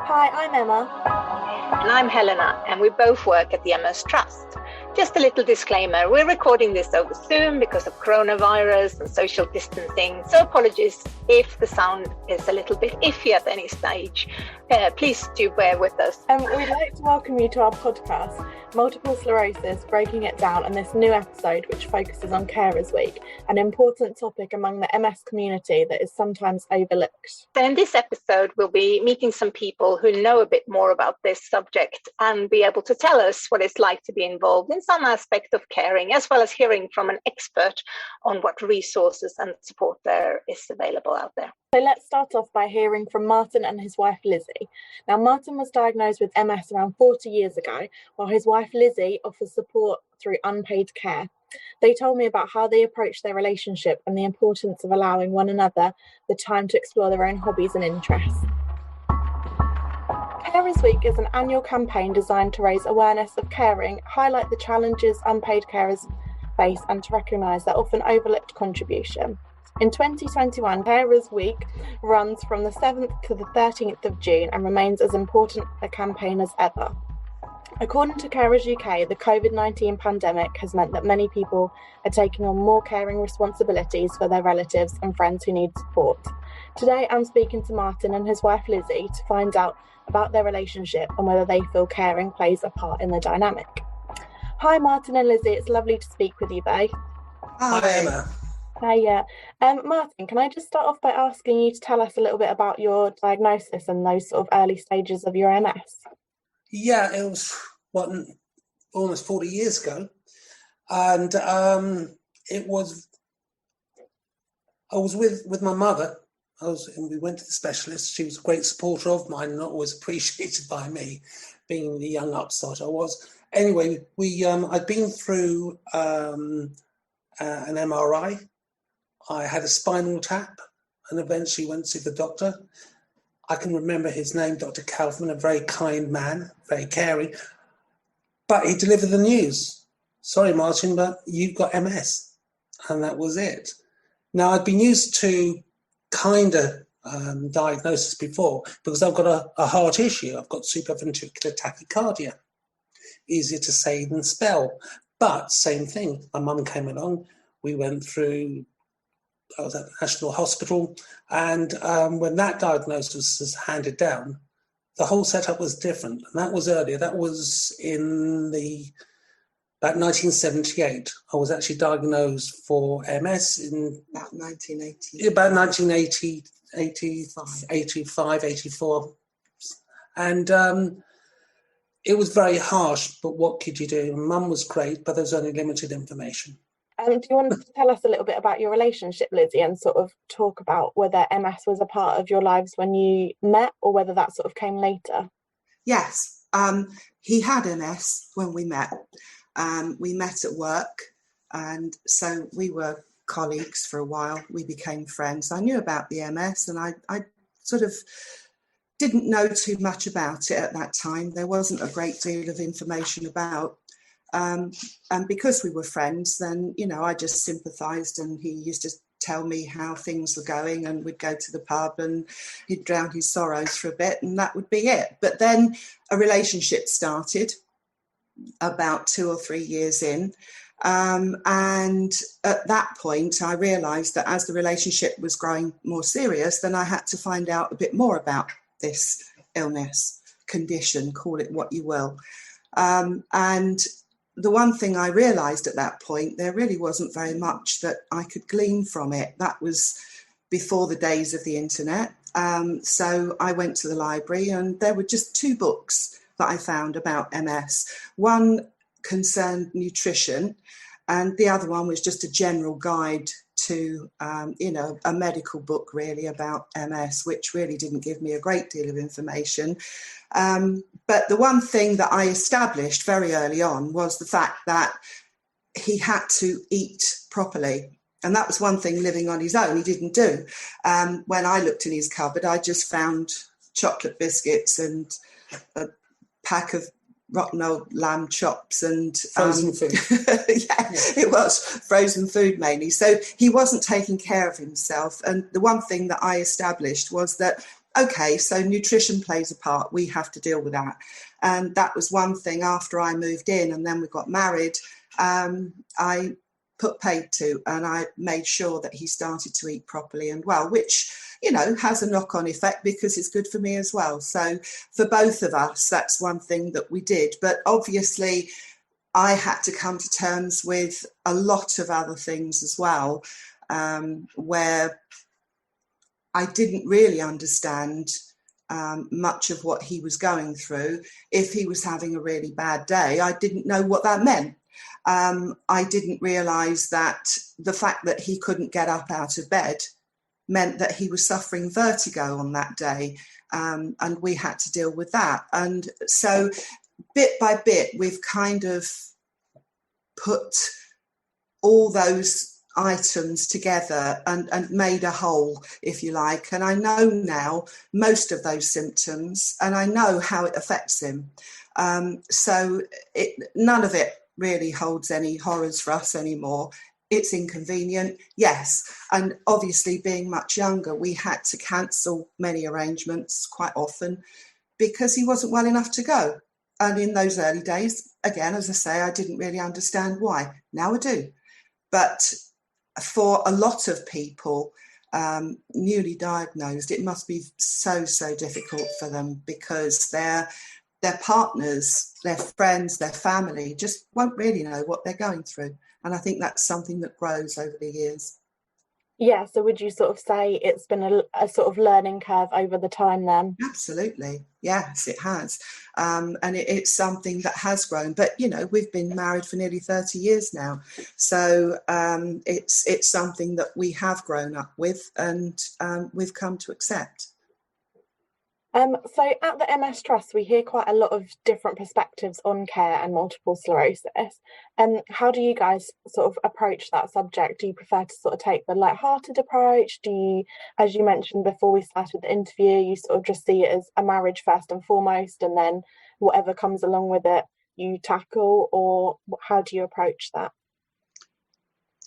Hi, I'm Emma. And I'm Helena, and we both work at the MS Trust. Just a little disclaimer, we're recording this over Zoom because of coronavirus and social distancing, so apologies if the sound is a little bit iffy at any stage. Please do bear with us. We'd like to welcome you to our podcast, Multiple Sclerosis, Breaking It Down, and this new episode which focuses on Carers Week, an important topic among the MS community that is sometimes overlooked. So in this episode, we'll be meeting some people who know a bit more about this subject and be able to tell us what it's like to be involved in some aspect of caring, as well as hearing from an expert on what resources and support there is available out there. So let's start off by hearing from Martin and his wife Lizzy. Now, Martin was diagnosed with MS around 40 years ago, while his wife Lizzy offers support through unpaid care. They told me about how they approach their relationship and the importance of allowing one another the time to explore their own hobbies and interests. Carers Week is an annual campaign designed to raise awareness of caring, highlight the challenges unpaid carers face, and to recognise their often overlooked contribution. In 2021, Carers Week runs from the 7th to the 13th of June and remains as important a campaign as ever. According to Carers UK, the COVID-19 pandemic has meant that many people are taking on more caring responsibilities for their relatives and friends who need support. Today, I'm speaking to Martin and his wife Lizzy to find out about their relationship and whether they feel caring plays a part in the dynamic. Hi, Martin and Lizzy. It's lovely to speak with you both. Hi, Emma. Hiya. Martin, can I just start off by asking you to tell us a little bit about your diagnosis and those sort of early stages of your MS? Yeah, it was almost 40 years ago, and I was with my mother. And we went to the specialist. She was a great supporter of mine, and not always appreciated by me, being the young upstart I was. Anyway, I'd been through an MRI. I had a spinal tap, and eventually went to the doctor. I can remember his name, Dr. Kaufman, a very kind man, very caring. But he delivered the news. Sorry, Martin, but you've got MS. And that was it. Now, I'd been used to kind of diagnosis before because I've got a heart issue. I've got supraventricular tachycardia. Easier to say than spell. But same thing. My mum came along. We went through... I was at the National Hospital, and when that diagnosis was handed down, the whole setup was different, and that was earlier. That was in about 1978. I was actually diagnosed for MS in about 1980. About 1980, 85, 84, and it was very harsh. But what could you do? Mum was great, but there was only limited information. Do you want to tell us a little bit about your relationship, Lizzy, and sort of talk about whether MS was a part of your lives when you met or whether that sort of came later? Yes, he had MS when we met. We met at work, and so we were colleagues for a while. We became friends. I knew about the MS, and I sort of didn't know too much about it at that time. There wasn't a great deal of information about. And because we were friends, then, I just sympathised, and he used to tell me how things were going, and we'd go to the pub and he'd drown his sorrows for a bit, and that would be it. But then a relationship started about 2 or 3 years in. And at that point, I realised that as the relationship was growing more serious, then I had to find out a bit more about this illness, condition, call it what you will. And the one thing I realised at that point, there really wasn't very much that I could glean from it. That was before the days of the internet. So I went to the library, and there were just 2 books that I found about MS. One concerned nutrition, and the other one was just a general guide to, a medical book really about MS, which really didn't give me a great deal of information. But the one thing that I established very early on was the fact that he had to eat properly. And that was one thing living on his own he didn't do. When I looked in his cupboard, I just found chocolate biscuits and a pack of rotten old lamb chops and frozen food. It was frozen food mainly. So he wasn't taking care of himself. And the one thing that I established was that okay, so nutrition plays a part. We have to deal with that. And that was one thing after I moved in and then we got married. I put paid to, and I made sure that he started to eat properly and well, which, you know, has a knock-on effect because it's good for me as well. So for both of us, that's one thing that we did. But obviously, I had to come to terms with a lot of other things as well, where I didn't really understand much of what he was going through. If he was having a really bad day, I didn't know what that meant. I didn't realise that the fact that he couldn't get up out of bed meant that he was suffering vertigo on that day, and we had to deal with that. And so bit by bit, we've kind of put all those items together and made a whole, if you like. And I know now most of those symptoms, and I know how it affects him. So none of it really holds any horrors for us anymore. It's inconvenient, yes. And obviously, being much younger, we had to cancel many arrangements quite often because he wasn't well enough to go. And in those early days, again, as I say, I didn't really understand why. Now I do. But for a lot of people, newly diagnosed, it must be so difficult for them because their partners, their friends, their family just won't really know what they're going through. And I think that's something that grows over the years. Yeah, so would you sort of say it's been a sort of learning curve over the time then? Absolutely. Yes, it has. And it's something that has grown. But, you know, we've been married for nearly 30 years now. So it's something that we have grown up with and we've come to accept. So at the MS Trust, we hear quite a lot of different perspectives on care and multiple sclerosis. How do you guys sort of approach that subject? Do you prefer to sort of take the light-hearted approach? Do you, as you mentioned before we started the interview, you sort of just see it as a marriage first and foremost, and then whatever comes along with it, you tackle, or how do you approach that?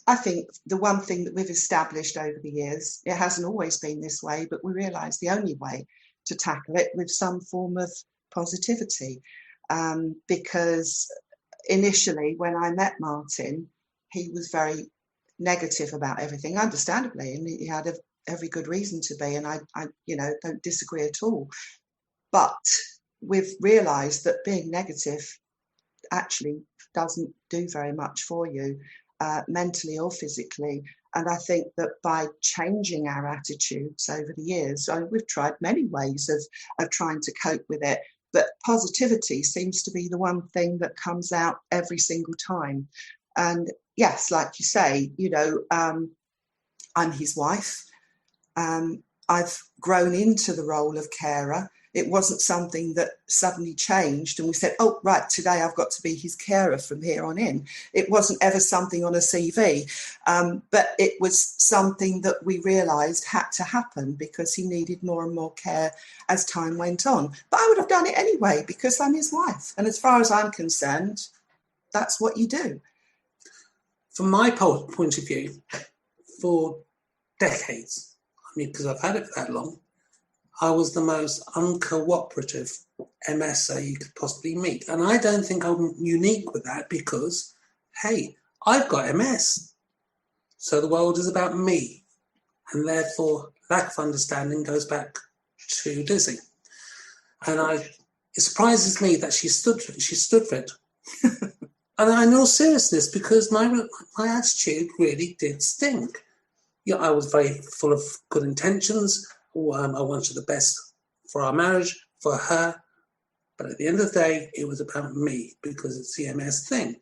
I think the one thing that we've established over the years, it hasn't always been this way, but we realise the only way to tackle it with some form of positivity, because initially when I met Martin, he was very negative about everything, understandably, and he had every good reason to be, and I you know, don't disagree at all. But we've realised that being negative actually doesn't do very much for you, mentally or physically. And I think that by changing our attitudes over the years, we've tried many ways of trying to cope with it, but positivity seems to be the one thing that comes out every single time. And yes, like you say, you know, I'm his wife. I've grown into the role of carer. It wasn't something that suddenly changed and we said, oh, right, today I've got to be his carer from here on in. It wasn't ever something on a CV, but it was something that we realised had to happen because he needed more and more care as time went on. But I would have done it anyway because I'm his wife. And as far as I'm concerned, that's what you do. From my point of view, for decades, I mean, because I've had it for that long, I was the most uncooperative MSer you could possibly meet. And I don't think I'm unique with that because, hey, I've got MS. So the world is about me. And therefore, lack of understanding goes back to Lizzy. And it surprises me that she stood for it. And in all seriousness, because my attitude really did stink. Yeah, I was very full of good intentions. I wanted the best for our marriage, for her. But at the end of the day, it was about me because it's the MS thing.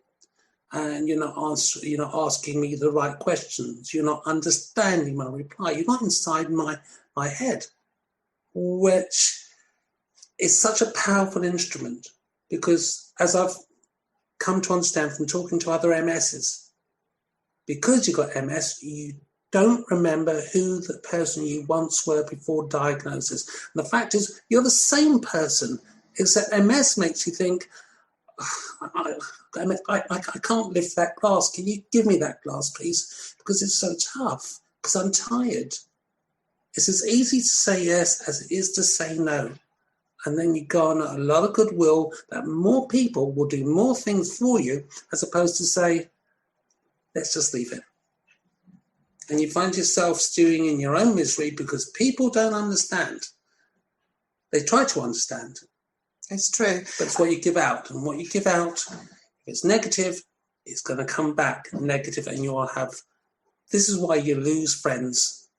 And you're not asking me the right questions. You're not understanding my reply. You're not inside my head, which is such a powerful instrument because as I've come to understand from talking to other MSs, because you got MS, you don't remember who the person you once were before diagnosis. And the fact is, you're the same person, except MS makes you think, I can't lift that glass. Can you give me that glass, please? Because it's so tough, because I'm tired. It's as easy to say yes as it is to say no. And then you garner a lot of goodwill that more people will do more things for you as opposed to say, let's just leave it. And you find yourself stewing in your own misery because people don't understand. They try to understand. It's true. But it's what you give out. And what you give out, if it's negative, it's going to come back negative, and you'll have... This is why you lose friends,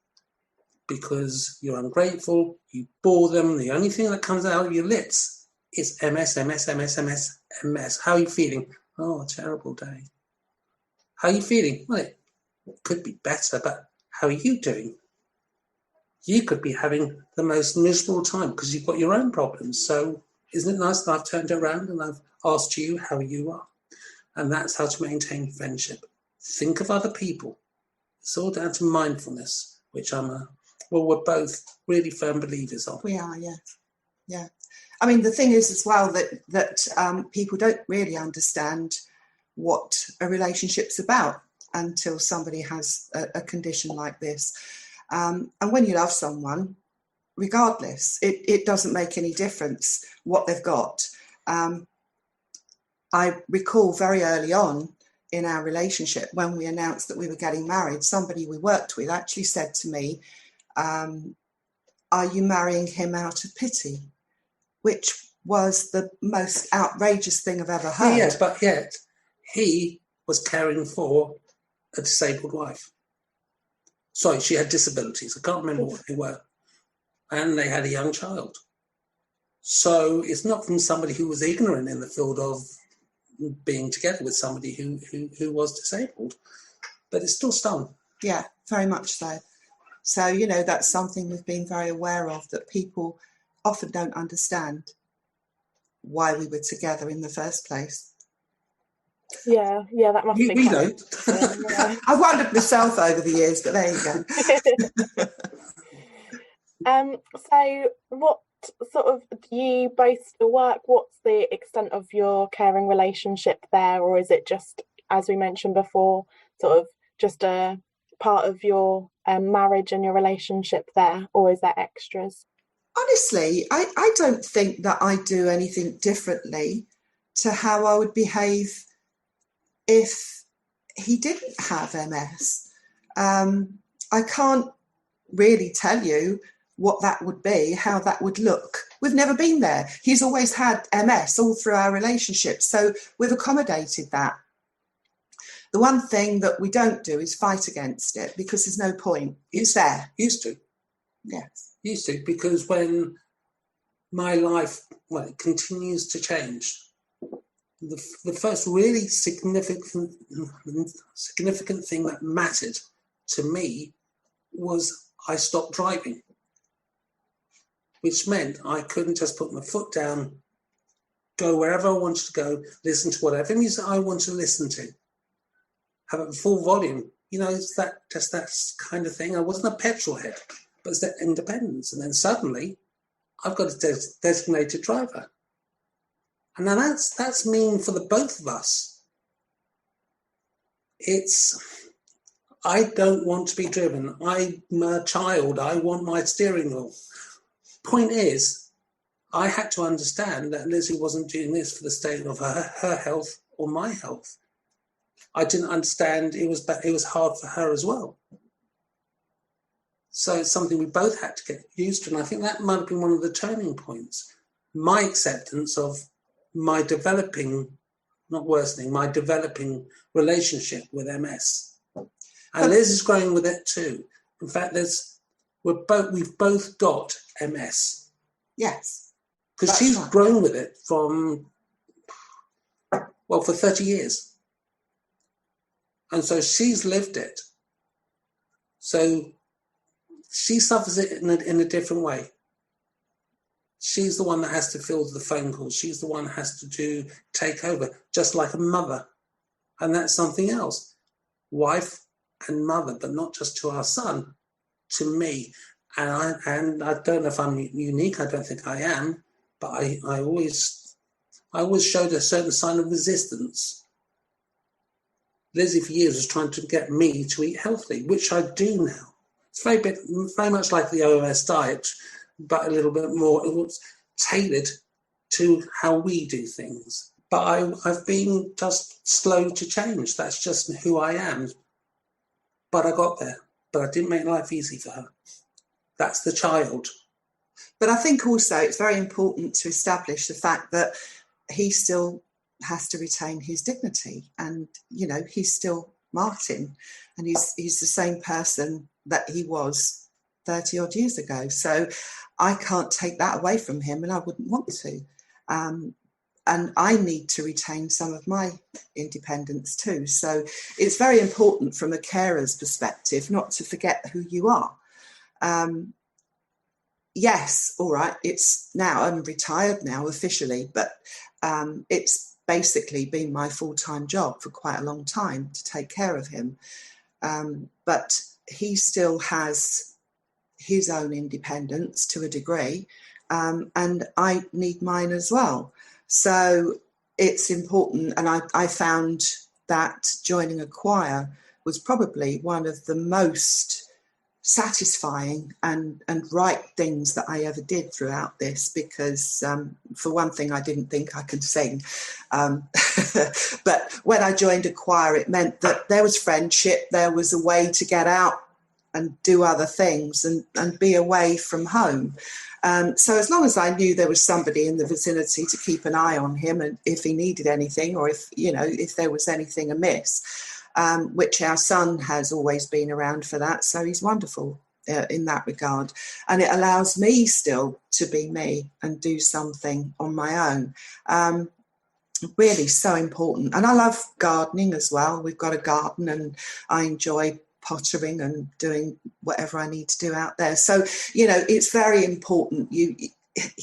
because you're ungrateful, you bore them. The only thing that comes out of your lips is MS, MS, MS, MS, MS. How are you feeling? Oh, a terrible day. How are you feeling? Well, it could be better, but how are you doing? You could be having the most miserable time because you've got your own problems. So isn't it nice that I've turned around and I've asked you how you are? And that's how to maintain friendship. Think of other people. It's all down to mindfulness, which we're both really firm believers of. We are, yeah. Yeah. I mean, the thing is as well that people don't really understand what a relationship's about until somebody has a condition like this. And when you love someone, regardless, it doesn't make any difference what they've got. I recall very early on in our relationship, when we announced that we were getting married, somebody we worked with actually said to me, are you marrying him out of pity? Which was the most outrageous thing I've ever heard. Yes, but yet he was caring for a disabled wife. Sorry, she had disabilities. I can't remember what they were. And they had a young child. So it's not from somebody who was ignorant in the field of being together with somebody who was disabled, but it's still stung. Yeah, very much so. So, you know, that's something we've been very aware of, that people often don't understand why we were together in the first place. Yeah, that must be We quite don't. yeah. I've wondered myself over the years, but there you go. So what sort of, do you both still work? What's the extent of your caring relationship there, or is it just, as we mentioned before, sort of just a part of your marriage and your relationship there, or is there extras? Honestly, I don't think that I do anything differently to how I would behave if he didn't have MS. I can't really tell you what that would be, how that would look. We've never been there. He's always had MS all through our relationship, so we've accommodated that. The one thing that we don't do is fight against it, because there's no point. It's there. Used to. Yes. Used to, because when my life, it continues to change, the first really significant thing that mattered to me was I stopped driving, which meant I couldn't just put my foot down, go wherever I wanted to go, listen to whatever music I wanted to listen to, have it full volume. You know, it's that kind of thing. I wasn't a petrol head, but it's that independence. And then suddenly I've got a designated driver. And now that's mean for the both of us. I don't want to be driven. I'm a child. I want my steering wheel. Point is, I had to understand that Lizzy wasn't doing this for the state of her health or my health. I didn't understand it was hard for her as well. So it's something we both had to get used to. And I think that might have been one of the turning points. My acceptance of my developing, not worsening, my developing relationship with MS. And Liz is growing with it too. In fact, we've both got MS. Yes. Because she's grown with it for 30 years. And so she's lived it. So she suffers it in a different way. She's the one that has to field the phone calls. She's the one that has to take over, just like a mother. And that's something else. Wife and mother, but not just to our son, to me. And I don't know if I'm unique. I don't think I am. But I always showed a certain sign of resistance. Lizzy for years was trying to get me to eat healthy, which I do now. It's very much like the OS diet, but a little bit more. It was tailored to how we do things. But I've been just slow to change. That's just who I am. But I got there. But I didn't make life easy for her. That's the child. But I think also it's very important to establish the fact that he still has to retain his dignity. And, you know, he's still Martin. And he's the same person that he was 30 odd years ago. So I can't take that away from him, and I wouldn't want to. And I need to retain some of my independence too. So it's very important from a carer's perspective not to forget who you are. Yes, all right, it's now, I'm retired now officially, but it's basically been my full-time job for quite a long time to take care of him. But he still has his own independence to a degree, and I need mine as well. So it's important, and I found that joining a choir was probably one of the most satisfying and right things that I ever did throughout this, because for one thing, I didn't think I could sing. But when I joined a choir, it meant that there was friendship, there was a way to get out and do other things and be away from home. So as long as I knew there was somebody in the vicinity to keep an eye on him, and if he needed anything, or if there was anything amiss, which our son has always been around for that. So he's wonderful in that regard. And it allows me still to be me and do something on my own. Really so important. And I love gardening as well. We've got a garden, and I enjoy pottering and doing whatever I need to do out there. So, it's very important.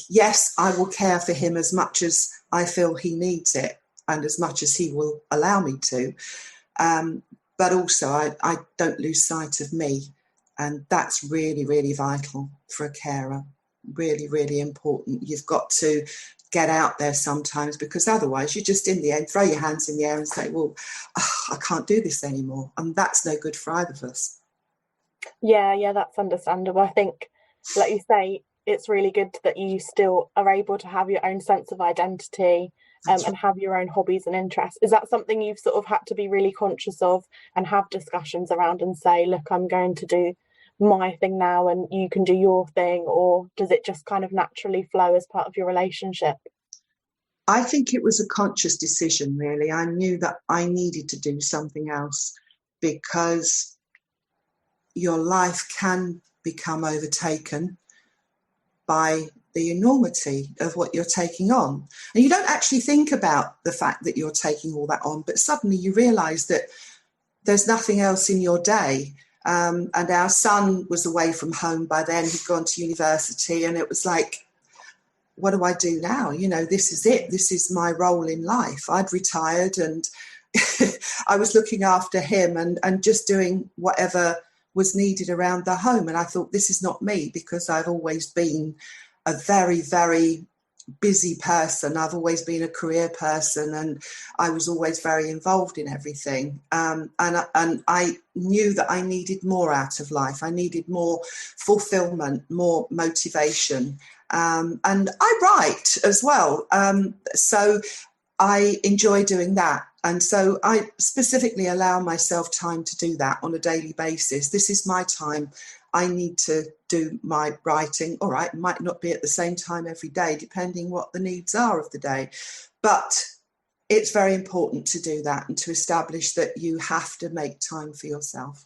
Yes, I will care for him as much as I feel he needs it, and as much as he will allow me to. But also I don't lose sight of me. And that's really, really vital for a carer. Really, really important. You've got to get out there sometimes, because otherwise you just in the end throw your hands in the air and say, well, I can't do this anymore. And that's no good for either of us. Yeah, that's understandable. I think, like you say, it's really good that you still are able to have your own sense of identity and have your own hobbies and interests. Is that something you've sort of had to be really conscious of and have discussions around and say, look, I'm going to do my thing now and you can do your thing? Or does it just kind of naturally flow as part of your relationship? I think it was a conscious decision, really. I knew that I needed to do something else, because your life can become overtaken by the enormity of what you're taking on. And you don't actually think about the fact that you're taking all that on, but suddenly you realise that there's nothing else in your day. And our son was away from home by then. He'd gone to university, and it was like, what do I do now? This is it. This is my role in life. I'd retired, and I was looking after him and just doing whatever was needed around the home. And I thought, this is not me, because I've always been a very, very busy person. I've always been a career person, and I was always very involved in everything. And I knew that I needed more out of life. I needed more fulfillment, more motivation. And I write as well. So I enjoy doing that. And so I specifically allow myself time to do that on a daily basis. This is my time. I need to do my writing. All right, it might not be at the same time every day, depending what the needs are of the day. But it's very important to do that and to establish that you have to make time for yourself.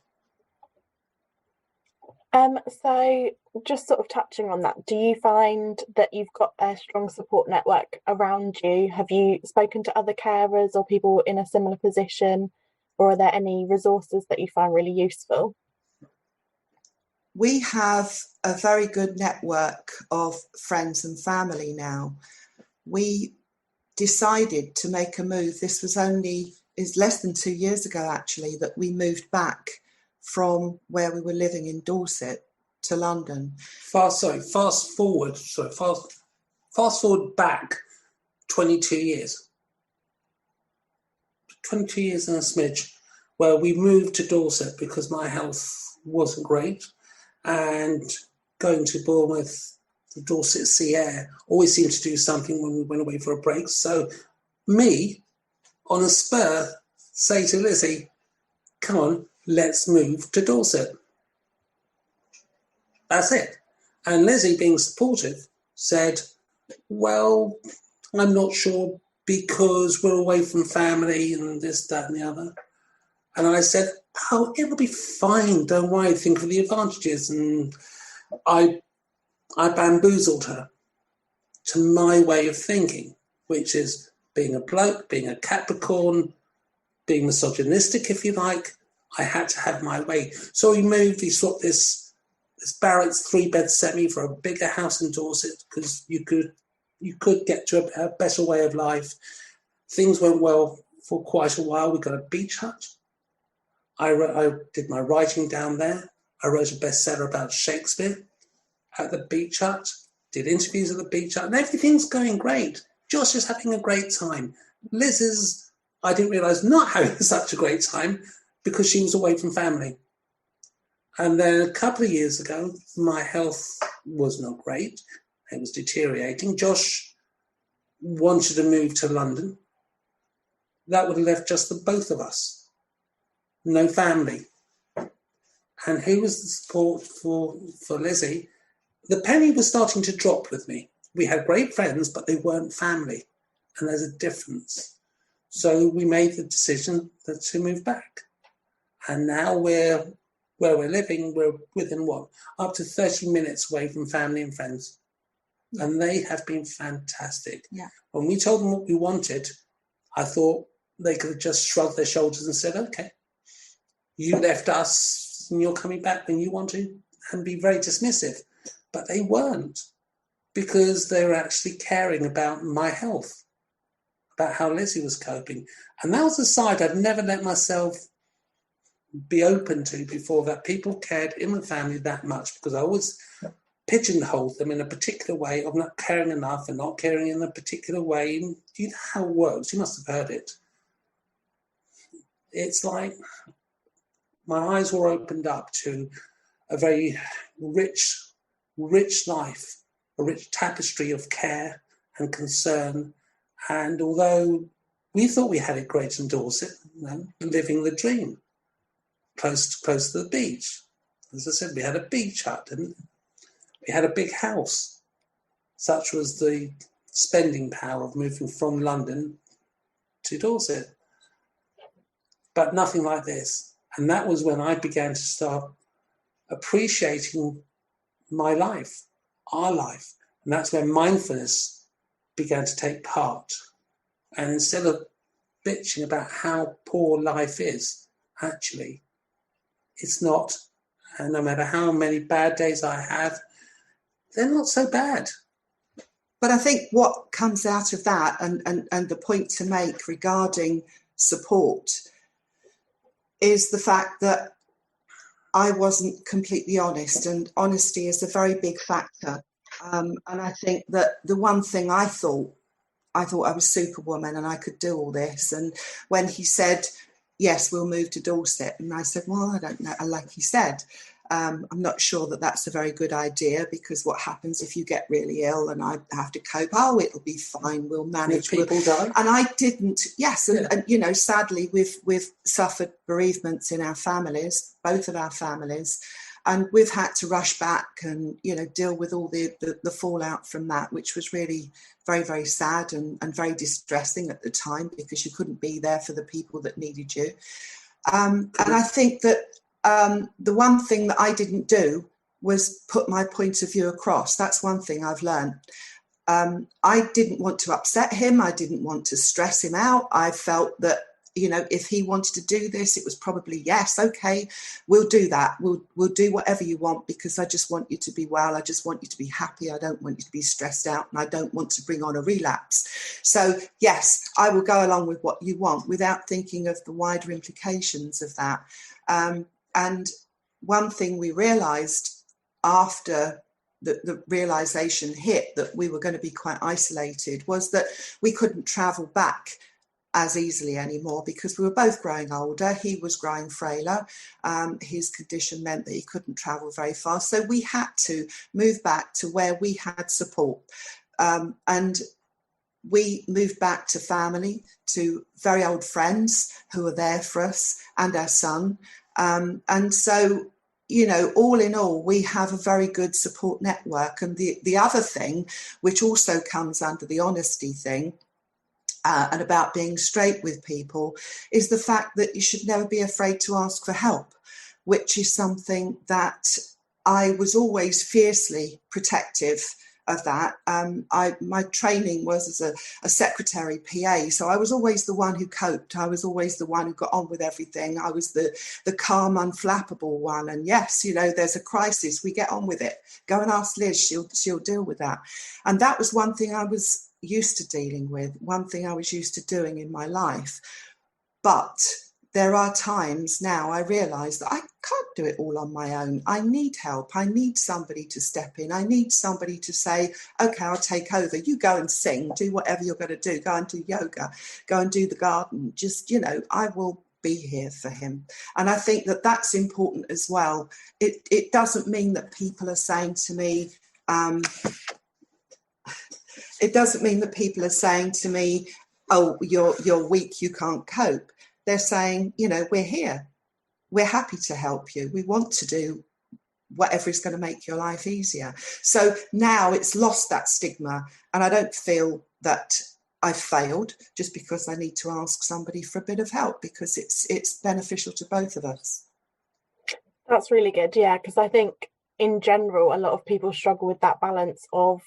So just sort of touching on that, do you find that you've got a strong support network around you? Have you spoken to other carers or people in a similar position, or are there any resources that you find really useful? We have a very good network of friends and family now. We decided to make a move. This was is less than 2 years ago, actually, that we moved back from where we were living in Dorset to London. Fast forward back 22 years. 22 years and a smidge, where we moved to Dorset because my health wasn't great. and going to Bournemouth, the Dorset Sea Air, always seemed to do something when we went away for a break. So me, on a spur, say to Lizzy, come on, let's move to Dorset. That's it. And Lizzy, being supportive, said, well, I'm not sure because we're away from family and this, that and the other. And I said, oh, it'll be fine. Don't worry, think of the advantages. And I bamboozled her to my way of thinking, which is being a bloke, being a Capricorn, being misogynistic, if you like. I had to have my way. So we moved, we swapped this Barrett's 3-bed semi for a bigger house in Dorset because you could get to a better way of life. Things went well for quite a while. We got a beach hut. I did my writing down there. I wrote a bestseller about Shakespeare at the beach hut, did interviews at the beach hut, and everything's going great. Josh is having a great time. Liz is, I didn't realise, not having such a great time because she was away from family. And then a couple of years ago, my health was not great. It was deteriorating. Josh wanted to move to London. That would have left just the both of us. No family. And who was the support for Lizzy? The penny was starting to drop with me. We had great friends, but they weren't family. And there's a difference. So we made the decision to move back. And now where we're living, we're within up to 30 minutes away from family and friends. Yeah. And they have been fantastic. Yeah. When we told them what we wanted, I thought they could have just shrugged their shoulders and said, okay, you left us and you're coming back when you want to, and be very dismissive. But they weren't, because they were actually caring about my health, about how Lizzy was coping. And that was a side I'd never let myself be open to before, that people cared in the family that much, because I always pigeonholed them in a particular way of not caring enough and not caring in a particular way. And you know how it works. You must have heard it. It's like my eyes were opened up to a very rich life, a rich tapestry of care and concern. And although we thought we had it great in Dorset, living the dream, close to the beach. As I said, we had a beach hut, didn't we? We had a big house. Such was the spending power of moving from London to Dorset. But nothing like this. And that was when I began to start appreciating my life, our life. And that's when mindfulness began to take part. And instead of bitching about how poor life is, actually, it's not. And no matter how many bad days I have, they're not so bad. But I think what comes out of that, and the point to make regarding support, is the fact that I wasn't completely honest, and honesty is a very big factor. And I think that the one thing I thought I was Superwoman and I could do all this. And when he said, yes, we'll move to Dorset, and I said, well, I don't know. Like he said, I'm not sure that that's a very good idea, because what happens if you get really ill and I have to cope? Oh, it'll be fine. We'll manage. People die. And I didn't. Yes. And you know, sadly, we've suffered bereavements in our families, both of our families. And we've had to rush back and, you know, deal with all the fallout from that, which was really very, very sad and very distressing at the time, because you couldn't be there for the people that needed you. And I think that the one thing that I didn't do was put my point of view across. That's one thing I've learned. I didn't want to upset him. I didn't want to stress him out. I felt that, you know, if he wanted to do this, it was probably, yes, okay, we'll do that. We'll do whatever you want, because I just want you to be well. I just want you to be happy. I don't want you to be stressed out, and I don't want to bring on a relapse. So, yes, I will go along with what you want without thinking of the wider implications of that. And one thing we realised after the realisation hit that we were going to be quite isolated was that we couldn't travel back as easily anymore because we were both growing older. He was growing frailer. His condition meant that he couldn't travel very far. So we had to move back to where we had support. And we moved back to family, to very old friends who were there for us and our son. And so, you know, all in all, we have a very good support network. And the other thing, which also comes under the honesty thing, and about being straight with people, is the fact that you should never be afraid to ask for help, which is something that I was always fiercely protective of that. My training was as a secretary PA, so I was always the one who coped. I was always the one who got on with everything. I was the calm, unflappable one. And yes, you know, there's a crisis, we get on with it. Go and ask Liz, she'll deal with that. And that was one thing I was used to dealing with, one thing I was used to doing in my life. But there are times now I realise that I can't do it all on my own. I need help. I need somebody to step in. I need somebody to say, okay, I'll take over. You go and sing, do whatever you're going to do. Go and do yoga, go and do the garden. Just, you know, I will be here for him. And I think that that's important as well. It doesn't mean that people are saying to me, oh, you're weak, you can't cope. They're saying, you know, we're here. We're happy to help you. We want to do whatever is going to make your life easier. So now it's lost that stigma, and I don't feel that I've failed just because I need to ask somebody for a bit of help, because it's beneficial to both of us. That's really good, yeah, because I think in general a lot of people struggle with that balance of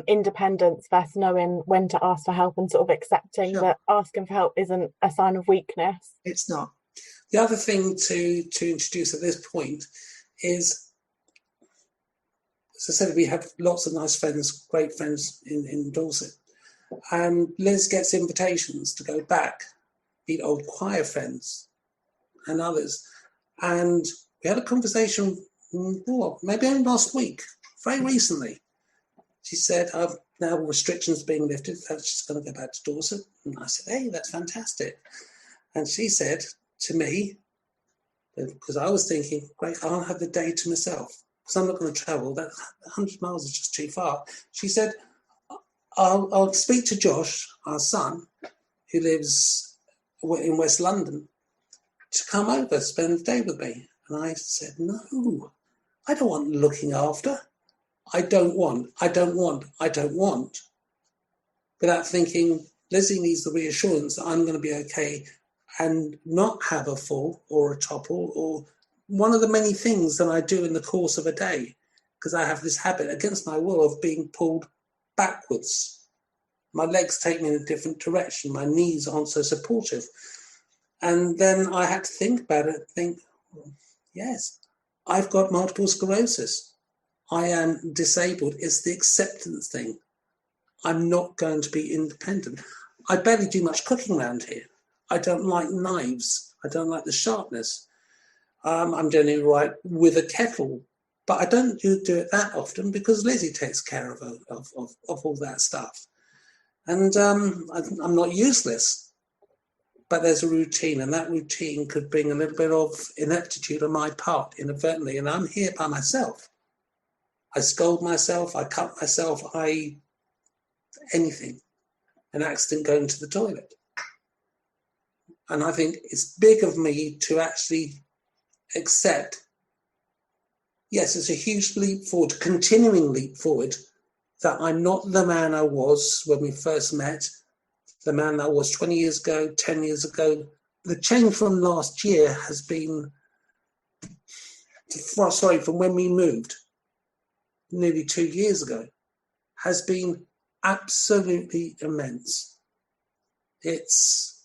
independence versus knowing when to ask for help and sort of accepting that asking for help isn't a sign of weakness. It's not. The other thing to introduce at this point is, as I said, we have lots of nice friends, great friends in Dorset. And Liz gets invitations to go back, meet old choir friends and others. And we had a conversation, maybe only last week, very recently. She said, now restrictions being lifted, she's going to go back to Dorset. And I said, hey, that's fantastic. And she said to me, because I was thinking, great, I'll have the day to myself, because I'm not going to travel. That 100 miles is just too far. She said, I'll speak to Josh, our son, who lives in West London, to come over, spend the day with me. And I said, no, I don't want looking after. I don't want. Without thinking, Lizzy needs the reassurance that I'm going to be okay and not have a fall or a topple or one of the many things that I do in the course of a day, because I have this habit against my will of being pulled backwards. My legs take me in a different direction. My knees aren't so supportive. And then I had to think about it, yes, I've got multiple sclerosis. I am disabled. It's the acceptance thing. I'm not going to be independent. I barely do much cooking around here. I don't like knives. I don't like the sharpness. I'm generally right with a kettle, but I don't do it that often because Lizzy takes care of all that stuff. And I'm not useless, but there's a routine, and that routine could bring a little bit of ineptitude on my part inadvertently, and I'm here by myself. I scold myself, I cut myself, anything, an accident going to the toilet. And I think it's big of me to actually accept, yes, it's a huge leap forward, continuing leap forward, that I'm not the man I was when we first met, the man I was 20 years ago, 10 years ago. The change from last year has been, from when we moved, nearly 2 years ago, has been absolutely immense. It's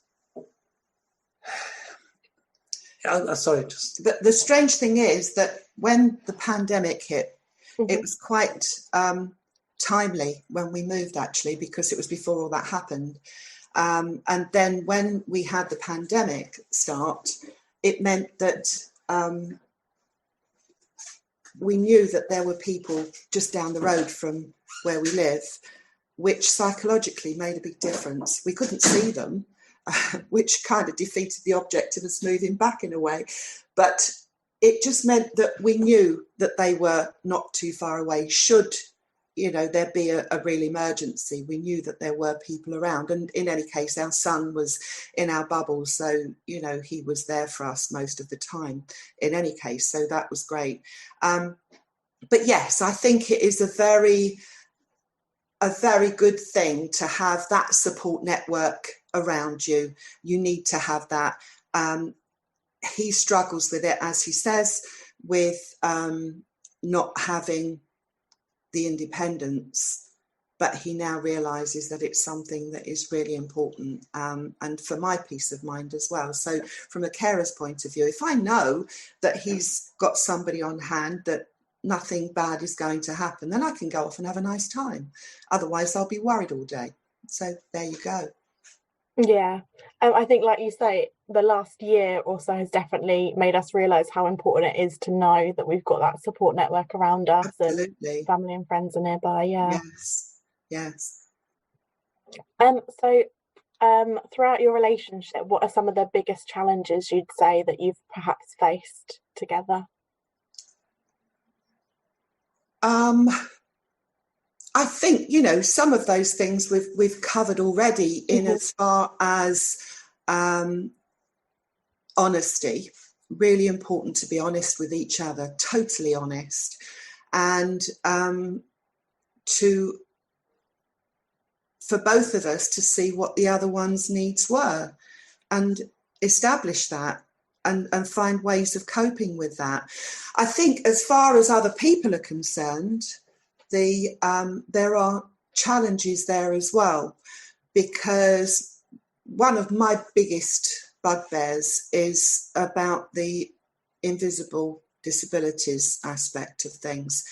The strange thing is that when the pandemic hit, it was quite timely when we moved, actually, because it was before all that happened. And then when we had the pandemic start, it meant that we knew that there were people just down the road from where we live, which psychologically made a big difference. We couldn't see them, which kind of defeated the objective of smoothing back in a way. But it just meant that we knew that they were not too far away. Should, there be a real emergency, we knew that there were people around. And in any case, our son was in our bubble. So, he was there for us most of the time in any case. So that was great. But yes, I think it is a very good thing to have that support network around you. You need to have that. He struggles with it, as he says, with not having the independence, but he now realises that it's something that is really important, and for my peace of mind as well. So from a carer's point of view, if I know that he's got somebody on hand, that nothing bad is going to happen, then I can go off and have a nice time. Otherwise, I'll be worried all day. So there you go. Yeah, I think, like you say, the last year or so has definitely made us realise how important it is to know that we've got that support network around us. Absolutely. And family and friends are nearby. Yeah. Yes. So throughout your relationship, what are some of the biggest challenges you'd say that you've perhaps faced together? I think, some of those things we've covered already, in as far as honesty. Really important to be honest with each other, totally honest, and for both of us to see what the other one's needs were and establish that and find ways of coping with that. I think as far as other people are concerned, there are challenges there as well, because one of my biggest bugbears is about the invisible disabilities aspect of things.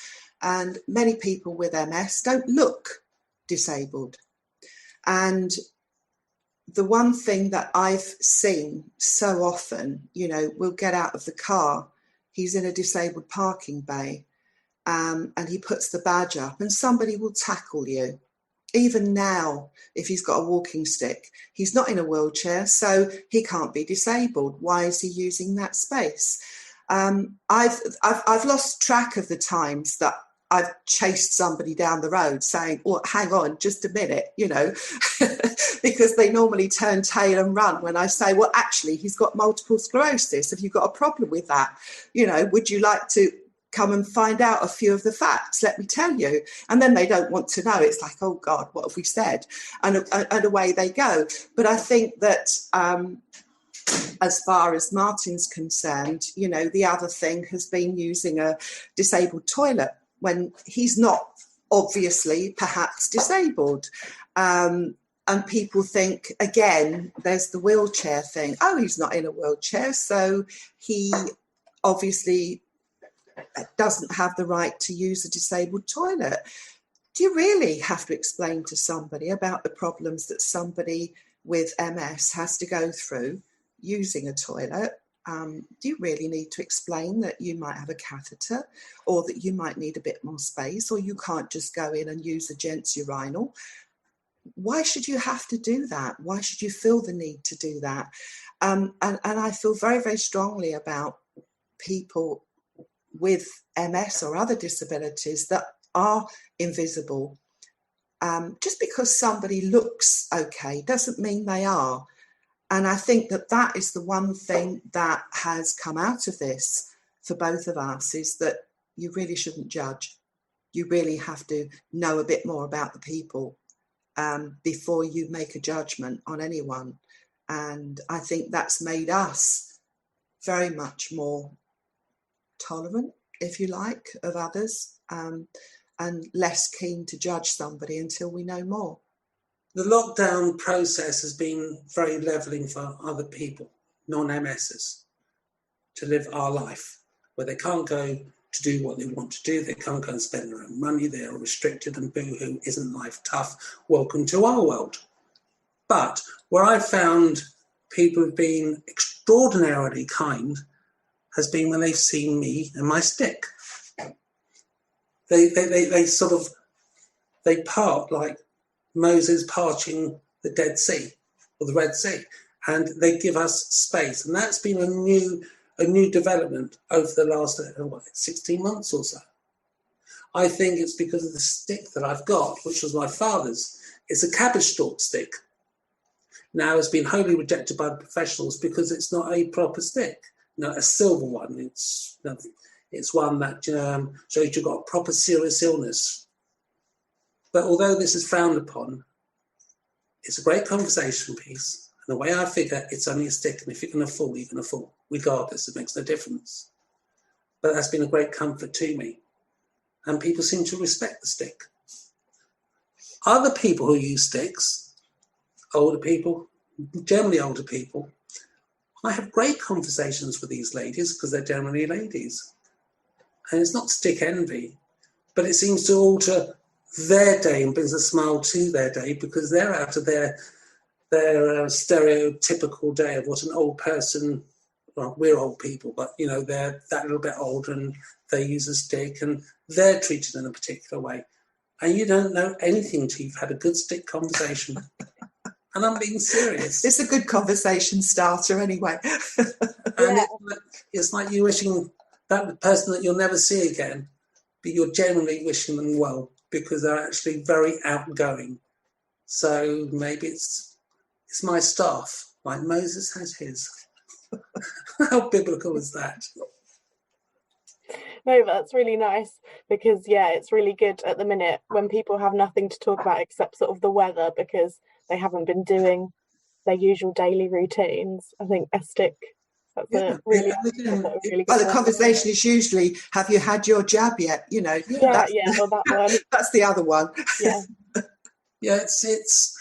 And many people with MS don't look disabled. And the one thing that I've seen so often, we'll get out of the car, he's in a disabled parking bay, and he puts the badge up and somebody will tackle you. Even now, if he's got a walking stick, he's not in a wheelchair, so he can't be disabled. Why is he using that space? I've lost track of the times that I've chased somebody down the road saying, "Oh, hang on, just a minute," because they normally turn tail and run when I say, "Well, actually, he's got multiple sclerosis. Have you got a problem with that? Would you like to come and find out a few of the facts? Let me tell you." And then they don't want to know. It's like, "Oh God, what have we said?" And away they go. But I think that as far as Martin's concerned, the other thing has been using a disabled toilet when he's not obviously perhaps disabled. And people think, again, there's the wheelchair thing. Oh, he's not in a wheelchair, so he obviously doesn't have the right to use a disabled toilet. Do you really have to explain to somebody about the problems that somebody with MS has to go through using a toilet? Do you really need to explain that you might have a catheter, or that you might need a bit more space, or you can't just go in and use a gents urinal? Why should you have to do that? Why should you feel the need to do that? And I feel very, very strongly about people with MS or other disabilities that are invisible. Just because somebody looks okay doesn't mean they are. And I think that is the one thing that has come out of this for both of us, is that you really shouldn't judge. You really have to know a bit more about the people before you make a judgment on anyone. And I think that's made us very much more tolerant, if you like, of others, and less keen to judge somebody until we know more. The lockdown process has been very levelling for other people, non-MSers, to live our life, where they can't go to do what they want to do, they can't go and spend their own money, they're restricted, and boo-hoo, isn't life tough? Welcome to our world. But where I've found people have been extraordinarily kind has been when they've seen me and my stick. They part like Moses parting the Dead Sea. or the Red Sea, and they give us space. And that's been a new development over the last 16 months or so. I think it's because of the stick that I've got, which was my father's. It's a cabbage stalk stick. Now it's been wholly rejected by the professionals because it's not a proper stick. A silver one. It's one that shows you've got a proper serious illness. But although this is frowned upon, it's a great conversation piece. And the way I figure, it's only a stick, and if you're going to fall, you're going to fall. Regardless, it makes no difference. But that's been a great comfort to me. And people seem to respect the stick. Other people who use sticks, older people, generally older people, I have great conversations with these ladies because they're generally ladies. And it's not stick envy, but it seems to alter their day and brings a smile to their day because they're out of their stereotypical day of what an old person, well, we're old people, but they're that little bit older and they use a stick and they're treated in a particular way. And you don't know anything until you've had a good stick conversation. And I'm being serious. It's a good conversation starter anyway. And it's like you wishing that person that you'll never see again, but you're genuinely wishing them well because they're actually very outgoing. So maybe it's my staff, like Moses has his. How biblical is that? No, that's really nice because, it's really good at the minute when people have nothing to talk about except sort of the weather because they haven't been doing their usual daily routines. I think a stick, that's a really good the conversation is usually, have you had your jab yet? Or that one. That's the other one. Yeah. It's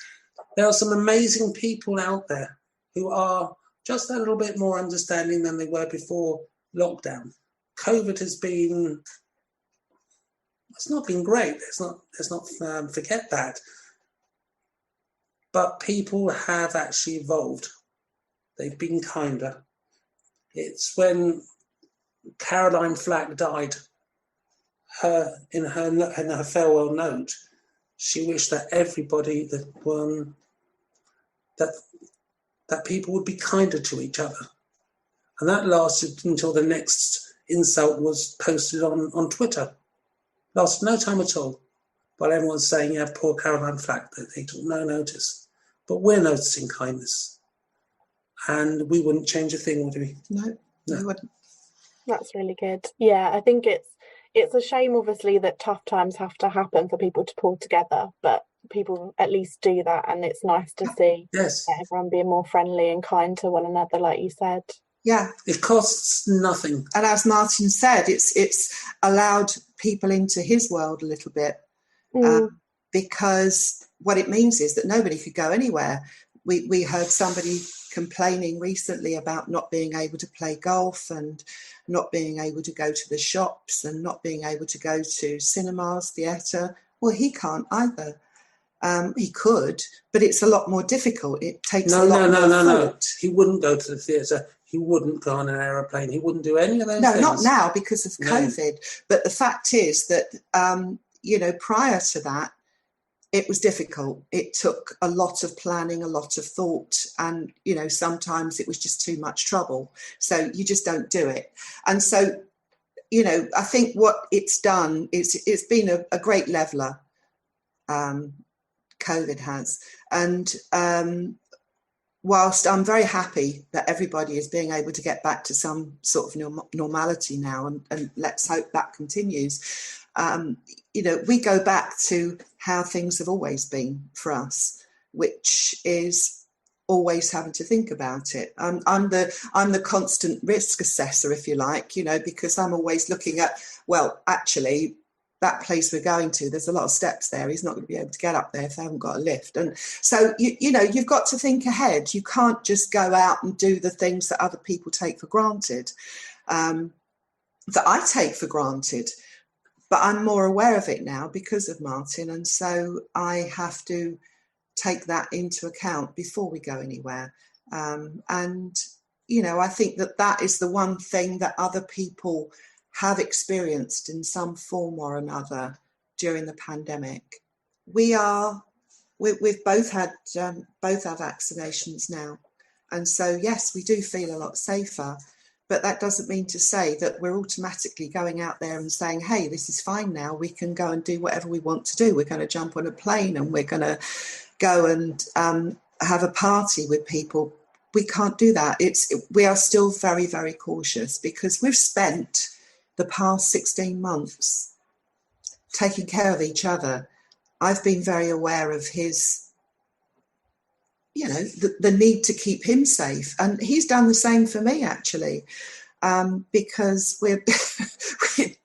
there are some amazing people out there who are just a little bit more understanding than they were before lockdown. COVID has been, it's not been great. Let's not forget that. But people have actually evolved. They've been kinder. It's when Caroline Flack died, in her farewell note, she wished that everybody that people would be kinder to each other. And that lasted until the next insult was posted on Twitter. Lasted no time at all. While everyone's saying, poor Caroline Flack, that they took no notice. But we're noticing kindness. And we wouldn't change a thing, would we? No, we wouldn't. That's really good. Yeah, I think it's a shame, obviously, that tough times have to happen for people to pull together, but people at least do that, and it's nice to see everyone being more friendly and kind to one another, like you said. Yeah. It costs nothing. And as Martin said, it's allowed people into his world a little bit because what it means is that nobody could go anywhere. We heard somebody complaining recently about not being able to play golf and not being able to go to the shops and not being able to go to cinemas, theatre. Well, he can't either. He could, but it's a lot more difficult. It takes a lot more thought. No. He wouldn't go to the theatre. He wouldn't go on an aeroplane. He wouldn't do any of those things. No, not now because of COVID. But the fact is that, prior to that, it was difficult. It took a lot of planning, a lot of thought, and, sometimes it was just too much trouble. So you just don't do it. And so, I think what it's done is it's been a great leveller, COVID has. And whilst I'm very happy that everybody is being able to get back to some sort of normality now, and let's hope that continues, we go back to how things have always been for us, which is always having to think about it. I'm the constant risk assessor, if you like, because I'm always looking at, well, actually, that place we're going to, there's a lot of steps there. He's not going to be able to get up there if they haven't got a lift. And so, you've got to think ahead. You can't just go out and do the things that other people take for granted, that I take for granted. But I'm more aware of it now because of Martin. And so I have to take that into account before we go anywhere. I think that is the one thing that other people have experienced in some form or another during the pandemic. We are we've both had both our vaccinations now, and so yes, we do feel a lot safer. But that doesn't mean to say that we're automatically going out there and saying, hey, this is fine now, we can go and do whatever we want to do. We're going to jump on a plane and we're going to go and have a party with people. We can't do that. We are still very, very cautious because we've spent the past 16 months taking care of each other. I've been very aware of his, the need to keep him safe. And he's done the same for me, actually, because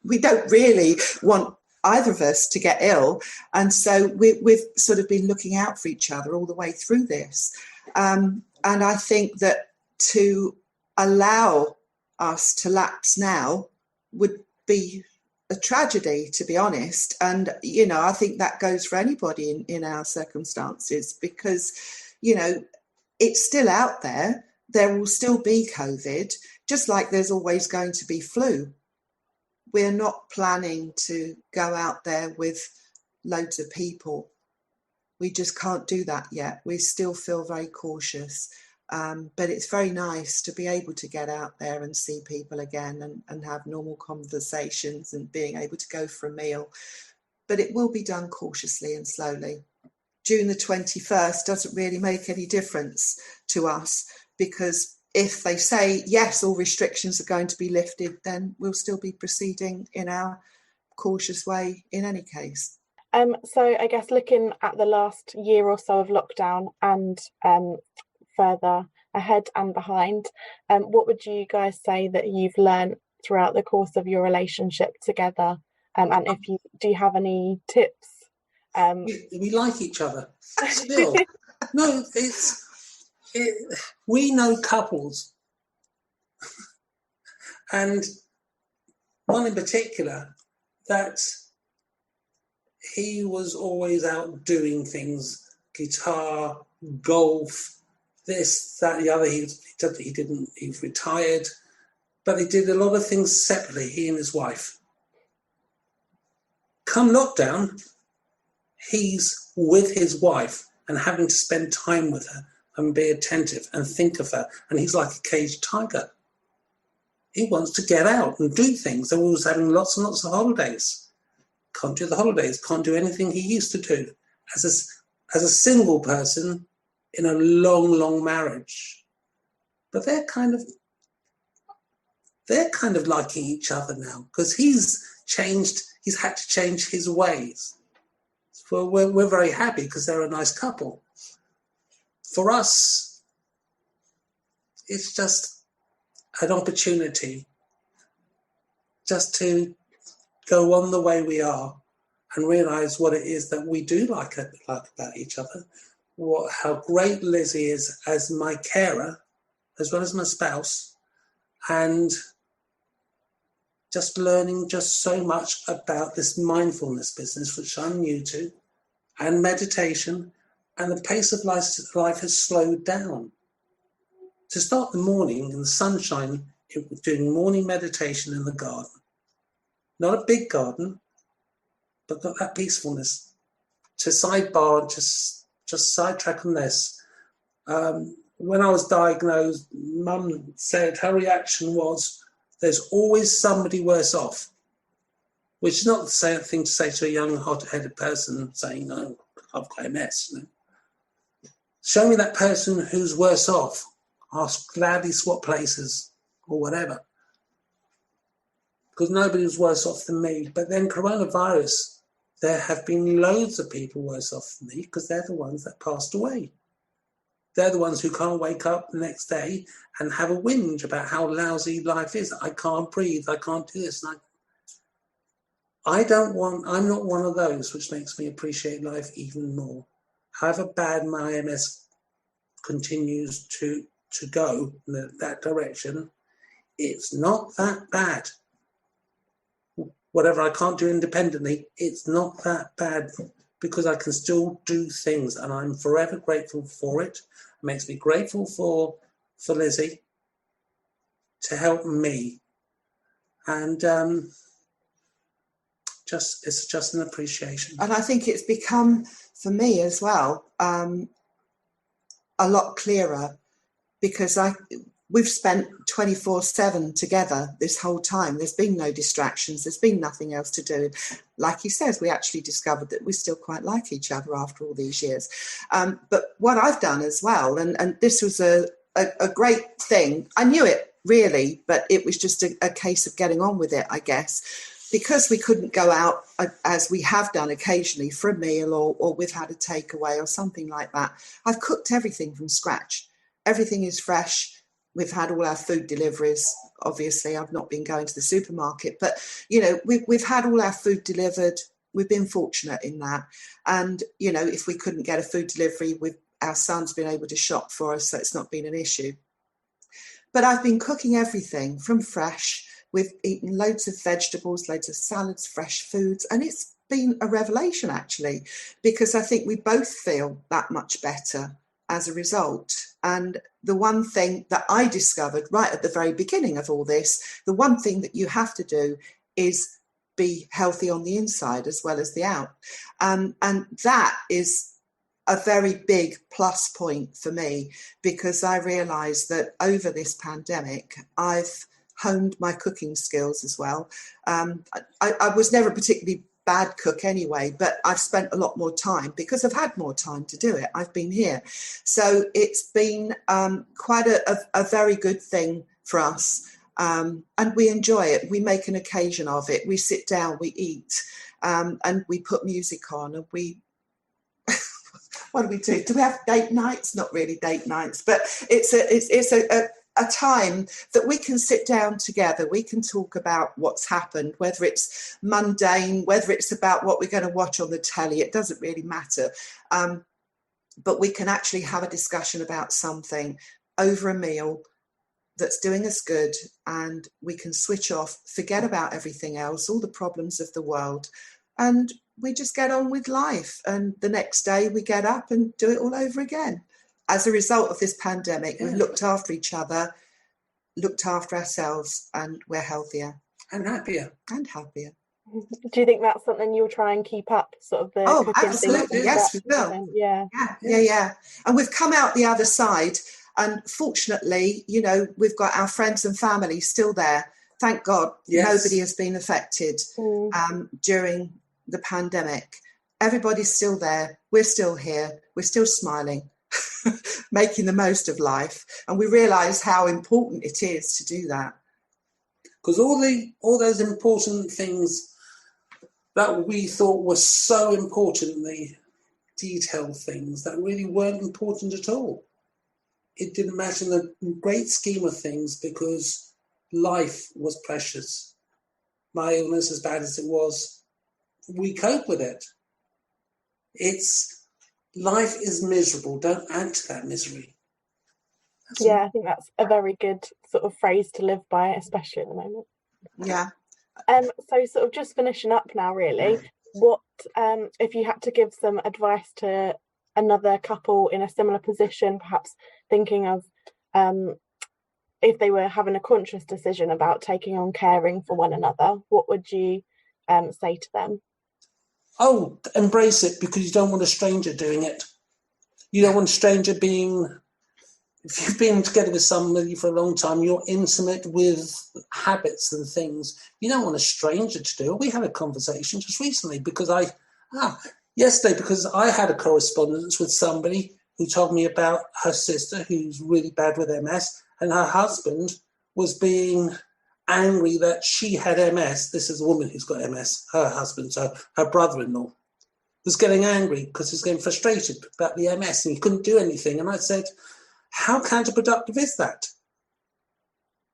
we don't really want either of us to get ill. And so we've sort of been looking out for each other all the way through this. And I think that to allow us to lapse now would be a tragedy, to be honest. And, I think that goes for anybody in our circumstances because, it's still out there. There will still be COVID, just like there's always going to be flu. We're not planning to go out there with loads of people. We just can't do that yet. We still feel very cautious. But it's very nice to be able to get out there and see people again and have normal conversations and being able to go for a meal. But it will be done cautiously and slowly. June the 21st doesn't really make any difference to us because if they say, yes, all restrictions are going to be lifted, then we'll still be proceeding in our cautious way in any case. So I guess looking at the last year or so of lockdown and further ahead and behind, what would you guys say that you've learned throughout the course of your relationship together? And do you have any tips? We like each other still. No, we know couples, and one in particular that he was always out doing things, guitar, golf, this, that, the other. He's retired, but he did a lot of things separately, he and his wife. Come lockdown, he's with his wife and having to spend time with her and be attentive and think of her. And he's like a caged tiger. He wants to get out and do things. And we was having lots and lots of holidays. Can't do the holidays, can't do anything he used to do. As a single person in a long, long marriage. But they're kind of liking each other now because he's had to change his ways. So we're very happy because they're a nice couple. For us, it's just an opportunity just to go on the way we are and realise what it is that we do like about each other. How great Lizzy is as my carer, as well as my spouse, and just learning just so much about this mindfulness business, which I'm new to, and meditation, and the pace of life has slowed down. To start the morning in the sunshine, doing morning meditation in the garden. Not a big garden, but got that peacefulness. To sidebar, just sidetrack on this. When I was diagnosed, Mum said her reaction was, there's always somebody worse off, which is not the same thing to say to a young, hot-headed person saying, oh, I've got MS. You know? Show me that person who's worse off. I'll gladly swap places or whatever. Because nobody was worse off than me. But then coronavirus, there have been loads of people worse off than me because they're the ones that passed away. They're the ones who can't wake up the next day and have a whinge about how lousy life is. I can't breathe. I can't do this. I'm not one of those, which makes me appreciate life even more. However bad my MS continues to go in that direction, it's not that bad. Whatever I can't do independently, it's not that bad because I can still do things and I'm forever grateful for it. It makes me grateful for Lizzy to help me. And it's just an appreciation. And I think it's become for me as well, a lot clearer, because we've spent 24/7 together this whole time. There's been no distractions. There's been nothing else to do. Like he says, we actually discovered that we still quite like each other after all these years. But what I've done as well, and this was a great thing. I knew it really, but it was just a case of getting on with it, I guess. Because we couldn't go out, as we have done occasionally, for a meal, or we've had a takeaway or something like that, I've cooked everything from scratch. Everything is fresh. We've had all our food deliveries. Obviously, I've not been going to the supermarket, but, we've had all our food delivered. We've been fortunate in that. And, if we couldn't get a food delivery, our son's been able to shop for us, so it's not been an issue. But I've been cooking everything from fresh. We've eaten loads of vegetables, loads of salads, fresh foods, and it's been a revelation, actually, because I think we both feel that much better as a result. And the one thing that I discovered right at the very beginning of all this, the one thing that you have to do is be healthy on the inside as well as the out. And that is a very big plus point for me, because I realised that over this pandemic, I've honed my cooking skills as well. I was never a particularly bad cook anyway, but I've spent a lot more time because I've had more time to do it. I've been here. So it's been quite a very good thing for us. And we enjoy it. We make an occasion of it. We sit down, we eat, and we put music on, and we... What do we do? Do we have date nights? Not really date nights, but it's a time that we can sit down together. We can talk about what's happened, whether it's mundane, whether it's about what we're going to watch on the telly. It doesn't really matter. But we can actually have a discussion about something over a meal that's doing us good, and we can switch off, forget about everything else, all the problems of the world, and we just get on with life. And the next day we get up and do it all over again. As a result of this pandemic, we've looked after each other, looked after ourselves, and we're healthier. And happier. And happier. Do you think that's something you'll try and keep up, sort of the cooking absolutely. thing? Yes, we will. Yeah. And we've come out the other side. And fortunately, we've got our friends and family still there. Thank God. Yes. Nobody has been affected during the pandemic. Everybody's still there. We're still here. We're still smiling, making the most of life. And we realise how important it is to do that. Because all those important things that we thought were so important, the detailed things that really weren't important at all. It didn't matter in the great scheme of things, because life was precious. My illness, as bad as it was, we cope with it. Life is miserable. Don't add to that misery. I think that's a very good sort of phrase to live by, especially at the moment. Yeah. So sort of just finishing up now, really, what if you had to give some advice to another couple in a similar position, perhaps thinking of if they were having a conscious decision about taking on caring for one another, what would you say to them? Oh, embrace it, because you don't want a stranger doing it. You don't want a stranger being... If you've been together with somebody for a long time, you're intimate with habits and things. You don't want a stranger to do it. We had a conversation just recently because yesterday, because I had a correspondence with somebody who told me about her sister who's really bad with MS, and her husband was being angry that she had MS. This is a woman who's got MS, her husband, so her brother-in-law was getting angry because he was getting frustrated about the MS and he couldn't do anything. And I said, how counterproductive is that?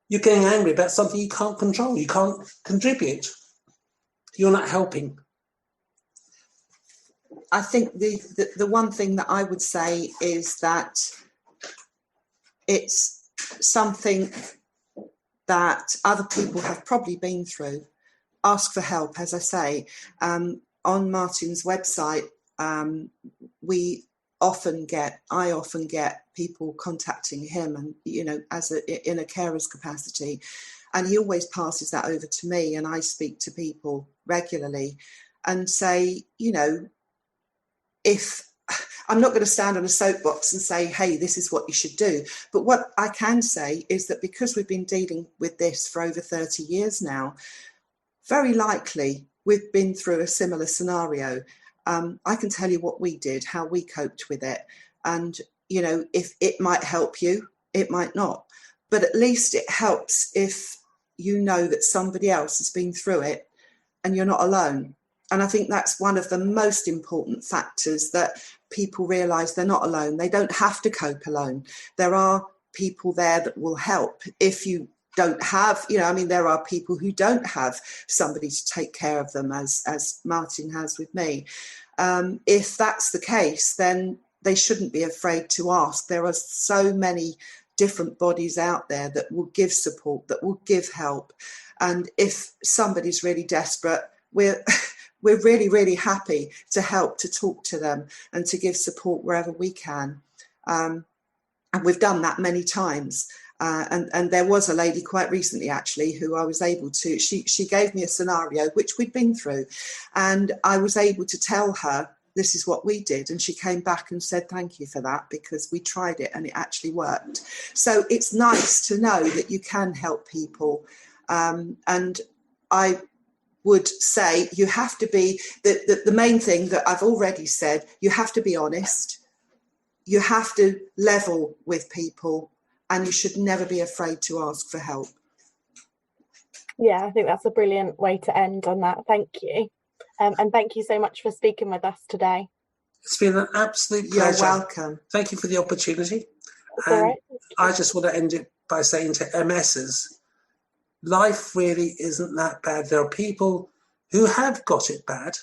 You're getting angry about something you can't control. You can't contribute. You're not helping. I think the one thing that I would say is that it's something that other people have probably been through. Ask for help, as I say. On Martin's website, I often get people contacting him, and in a carer's capacity, and he always passes that over to me, and I speak to people regularly and say, if I'm not going to stand on a soapbox and say, hey, this is what you should do. But what I can say is that because we've been dealing with this for over 30 years now, very likely we've been through a similar scenario. I can tell you what we did, how we coped with it. And, you know, if it might help you, it might not. But at least it helps if you know that somebody else has been through it and you're not alone. And I think that's one of the most important factors, that people realise they're not alone. They don't have to cope alone. There are people there that will help. If you don't have, you know, I mean, there are people who don't have somebody to take care of them, as Martin has with me. If that's the case, then they shouldn't be afraid to ask. There are so many different bodies out there that will give support, that will give help. And if somebody's really desperate, we're really, really happy to help, to talk to them and to give support wherever we can. And we've done that many times. And there was a lady quite recently, actually, who I was able to, she gave me a scenario which we'd been through, and I was able to tell her, this is what we did. And she came back and said, thank you for that, because we tried it and it actually worked. So it's nice to know that you can help people. And I would say you have to be, the main thing that I've already said, you have to be honest. You have to level with people, and you should never be afraid to ask for help. Yeah, I think that's a brilliant way to end on that. Thank you. And thank you so much for speaking with us today. It's been an absolute pleasure. You're welcome. Thank you for the opportunity. That's all right. I just want to end it by saying to MSs, life really isn't that bad. There are people who have got it bad,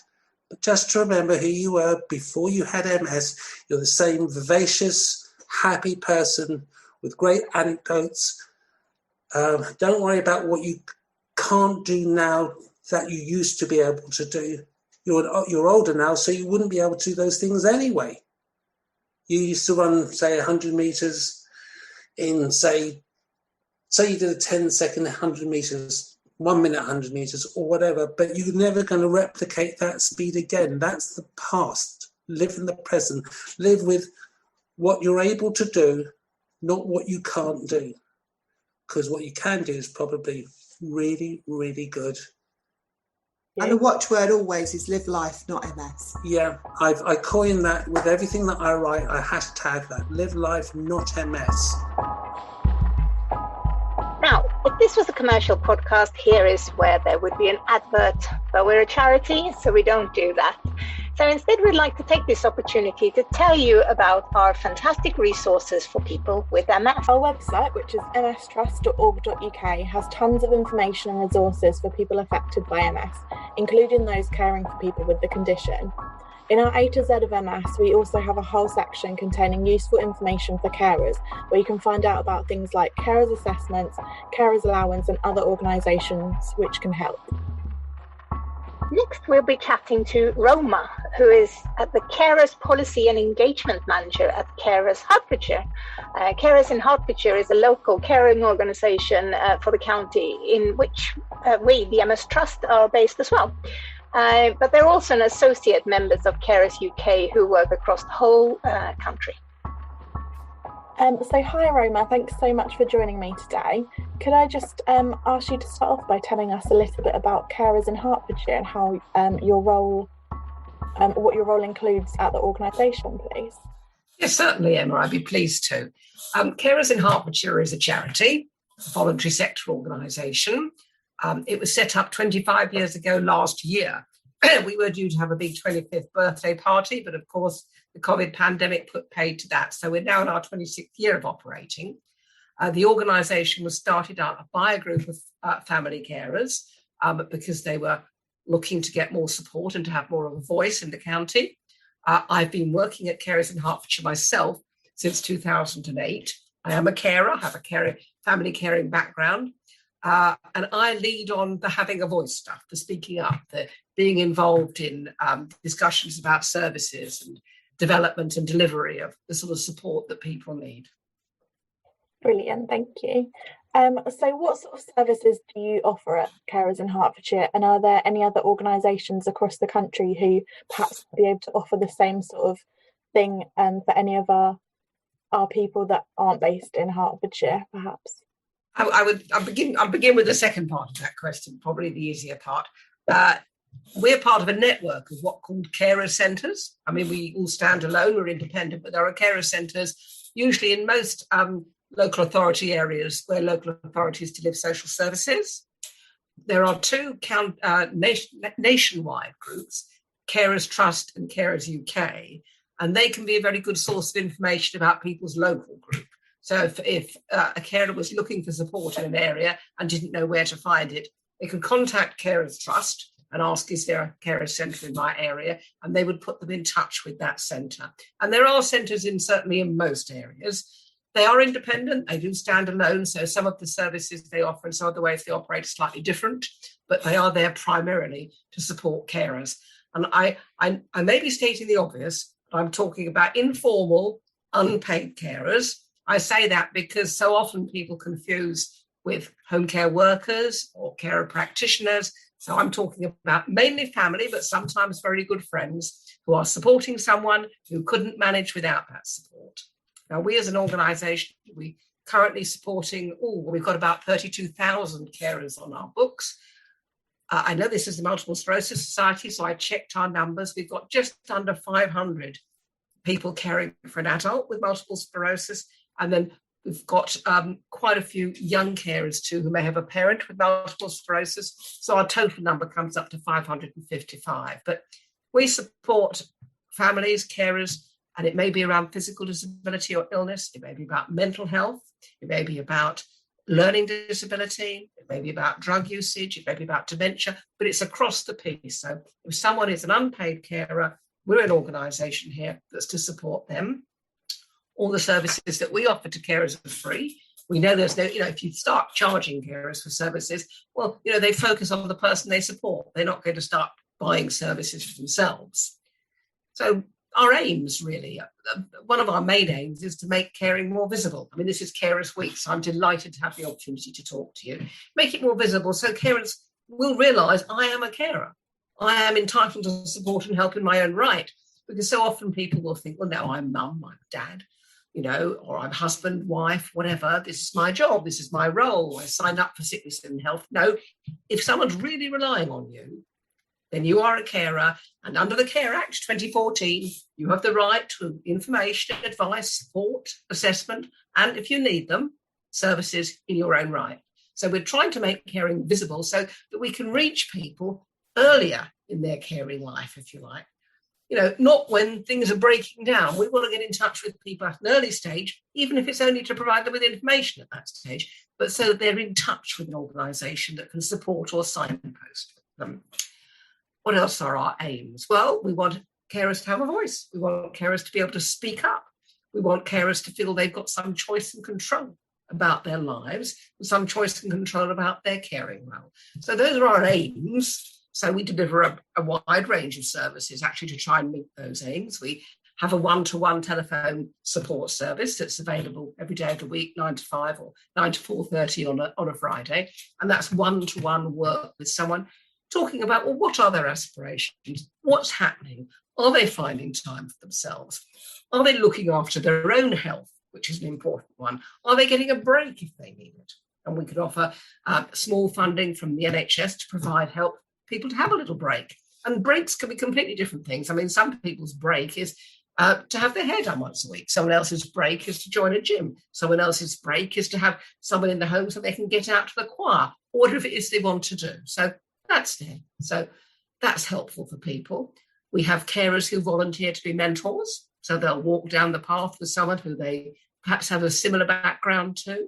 but just to remember who you were before you had MS. You're the same vivacious, happy person with great anecdotes. Don't worry about what you can't do now that you used to be able to do. You're older now, so you wouldn't be able to do those things anyway. You used to run, say, 100 metres in, say you did a 10-second 100 metres, 1 minute 100 metres or whatever, but you're never going to replicate that speed again. That's the past. Live in the present. Live with what you're able to do, not what you can't do. Because what you can do is probably really, really good. Yeah. And the watchword always is live life, not MS. Yeah, I coin that with everything that I write. I hashtag that, live life, not MS. Now, if this was a commercial podcast, here is where there would be an advert, but we're a charity, so we don't do that. So instead, we'd like to take this opportunity to tell you about our fantastic resources for people with MS. Our website, which is mstrust.org.uk, has tons of information and resources for people affected by MS, including those caring for people with the condition. In our A to Z of MS, we also have a whole section containing useful information for carers, where you can find out about things like carers assessments, carers allowance, and other organisations which can help. Next, we'll be chatting to Roma, who is the Carers Policy and Engagement Manager at Carers Hertfordshire. Carers in Hertfordshire is a local caring organisation for the county in which we, the MS Trust, are based as well. But they're also an associate members of Carers UK who work across the whole country. So hi Roma, thanks so much for joining me today. Could I just ask you to start off by telling us a little bit about Carers in Hertfordshire and how your role, what your role includes at the organisation, please? Yes, certainly, Emma, I'd be pleased to. Carers in Hertfordshire is a charity, a voluntary sector organisation. It was set up 25 years ago last year. We were due to have a big 25th birthday party, but of course the COVID pandemic put paid to that. So we're now in our 26th year of operating. The organisation was started up by a group of family carers because they were looking to get more support and to have more of a voice in the county. I've been working at Carers in Hertfordshire myself since 2008. I am a carer, I have a family caring background. And I lead on the having a voice stuff, the speaking up, the being involved in discussions about services and development and delivery of the sort of support that people need. Brilliant, thank you. So what sort of services do you offer at Carers in Hertfordshire, and are there any other organisations across the country who perhaps be able to offer the same sort of thing for any of our people that aren't based in Hertfordshire, perhaps? I'll begin with the second part of that question, probably the easier part. We're part of a network of what called carer centres. I mean, we all stand alone, we're independent, but there are carer centres usually in most local authority areas where local authorities deliver social services. There are two nationwide groups, Carers Trust and Carers UK, and they can be a very good source of information about people's local group. So if a carer was looking for support in an area and didn't know where to find it, they could contact Carers Trust and ask, is there a carer centre in my area? And they would put them in touch with that centre. And there are centres certainly in most areas. They are independent, they do stand alone, so some of the services they offer and some of the ways they operate are slightly different, but they are there primarily to support carers. And I may be stating the obvious, but I'm talking about informal, unpaid carers. I say that because so often people confuse with home care workers or carer practitioners. So I'm talking about mainly family, but sometimes very good friends who are supporting someone who couldn't manage without that support. Now, we as an organisation, we currently supporting, we've got about 32,000 carers on our books. I know this is the Multiple Sclerosis Society, so I checked our numbers. We've got just under 500 people caring for an adult with multiple sclerosis. And then we've got quite a few young carers too who may have a parent with multiple sclerosis. So our total number comes up to 555. But we support families, carers, and it may be around physical disability or illness. It may be about mental health. It may be about learning disability. It may be about drug usage. It may be about dementia, but it's across the piece. So if someone is an unpaid carer, we're an organisation here that's to support them. All the services that we offer to carers are free. We know there's no, if you start charging carers for services, well, they focus on the person they support. They're not going to start buying services for themselves. So our aims, really, one of our main aims is to make caring more visible. I mean, this is Carers Week, so I'm delighted to have the opportunity to talk to you. Make it more visible so carers will realise I am a carer. I am entitled to support and help in my own right, because so often people will think, well, no, I'm mum, I'm dad, or I'm husband, wife, whatever. This is my job. This is my role. I signed up for sickness and health. No, if someone's really relying on you, then you are a carer. And under the Care Act 2014, you have the right to information, advice, support, assessment, and if you need them, services in your own right. So we're trying to make caring visible so that we can reach people earlier in their caring life, if you like. Not when things are breaking down. We want to get in touch with people at an early stage, even if it's only to provide them with information at that stage, but so that they're in touch with an organisation that can support or signpost them. What else are our aims? Well, we want carers to have a voice. We want carers to be able to speak up. We want carers to feel they've got some choice and control about their lives, and some choice and control about their caring role. So those are our aims. So we deliver a wide range of services actually to try and meet those aims. We have a one-to-one telephone support service that's available every day of the week, 9 to 5 or 9 to 4:30 on a Friday. And that's one-to-one work with someone talking about, well, what are their aspirations? What's happening? Are they finding time for themselves? Are they looking after their own health, which is an important one? Are they getting a break if they need it? And we can offer small funding from the NHS to provide help people to have a little break. And breaks can be completely different things. I mean, some people's break is to have their hair done once a week. Someone else's break is to join a gym. Someone else's break is to have someone in the home so they can get out to the choir, or whatever it is they want to do. So that's there. So that's helpful for people. We have carers who volunteer to be mentors. So they'll walk down the path with someone who they perhaps have a similar background to.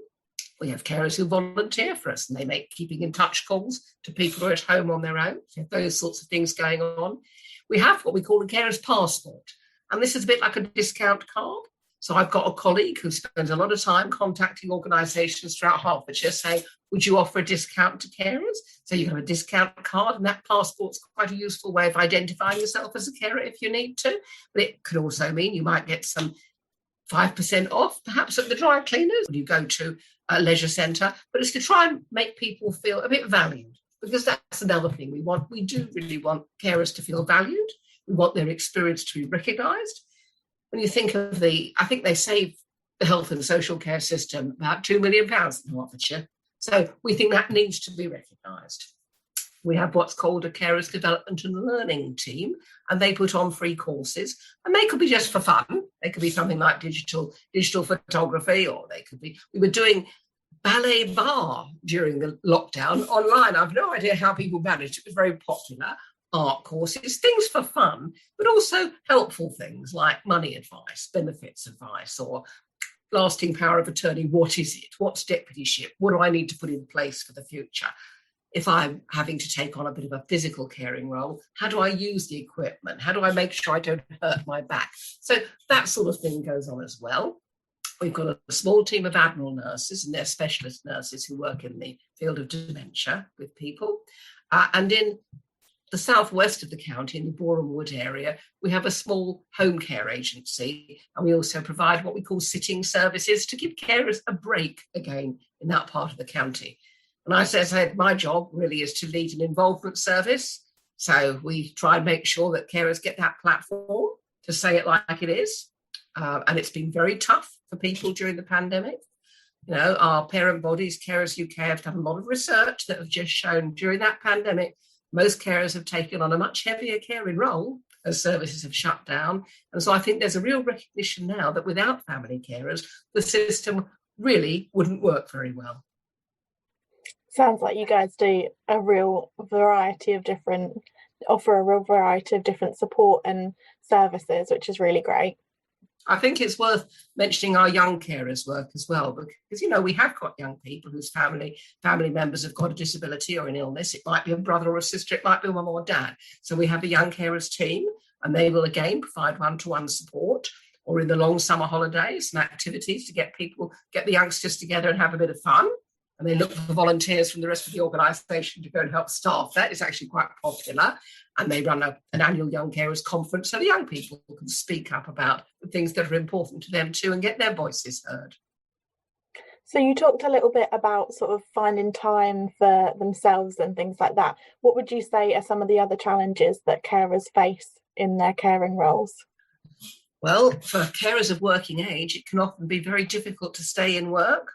We have carers who volunteer for us and they make keeping in touch calls to people who are at home on their own. So those sorts of things going on. We have what we call a carer's passport. And this is a bit like a discount card. So I've got a colleague who spends a lot of time contacting organisations throughout Hertfordshire saying, would you offer a discount to carers? So you have a discount card, and that passport's quite a useful way of identifying yourself as a carer if you need to. But it could also mean you might get some 5% off, perhaps at the dry cleaners. When you go to leisure centre, but it's to try and make people feel a bit valued, because that's another thing we want. We do really want carers to feel valued. We want their experience to be recognised. When you think of I think they save the health and social care system about £2 million in Hertfordshire. So we think that needs to be recognised. We have what's called a carers development and learning team, and they put on free courses, and they could be just for fun. They could be something like digital photography, or they could be, we were doing ballet bar during the lockdown online. I've no idea how people managed. It was very popular. Art courses, things for fun, but also helpful things like money advice, benefits advice, or lasting power of attorney. What is it? What's deputyship? What do I need to put in place for the future? If I'm having to take on a bit of a physical caring role, how do I use the equipment? How do I make sure I don't hurt my back? So that sort of thing goes on as well. We've got a small team of admiral nurses, and they're specialist nurses who work in the field of dementia with people. And in the southwest of the county, in the Boreham Wood area, we have a small home care agency, and we also provide what we call sitting services to give carers a break again in that part of the county. And I said my job really is to lead an involvement service. So we try and make sure that carers get that platform to say it like it is. And it's been very tough for people during the pandemic. You know, our parent bodies, Carers UK, have done a lot of research that have just shown during that pandemic, most carers have taken on a much heavier caring role as services have shut down. And so I think there's a real recognition now that without family carers, the system really wouldn't work very well. Sounds like you guys do offer a real variety of different support and services, which is really great. I think it's worth mentioning our young carers work as well, because, you know, we have got young people whose family members have got a disability or an illness. It might be a brother or a sister, it might be a mum or dad. So we have a young carers team, and they will again provide one-to-one support, or in the long summer holidays and activities to get the youngsters together and have a bit of fun. And they look for volunteers from the rest of the organisation to go and help staff. That is actually quite popular. And they run an annual Young Carers Conference, so the young people can speak up about the things that are important to them too and get their voices heard. So you talked a little bit about sort of finding time for themselves and things like that. What would you say are some of the other challenges that carers face in their caring roles? Well, for carers of working age, it can often be very difficult to stay in work.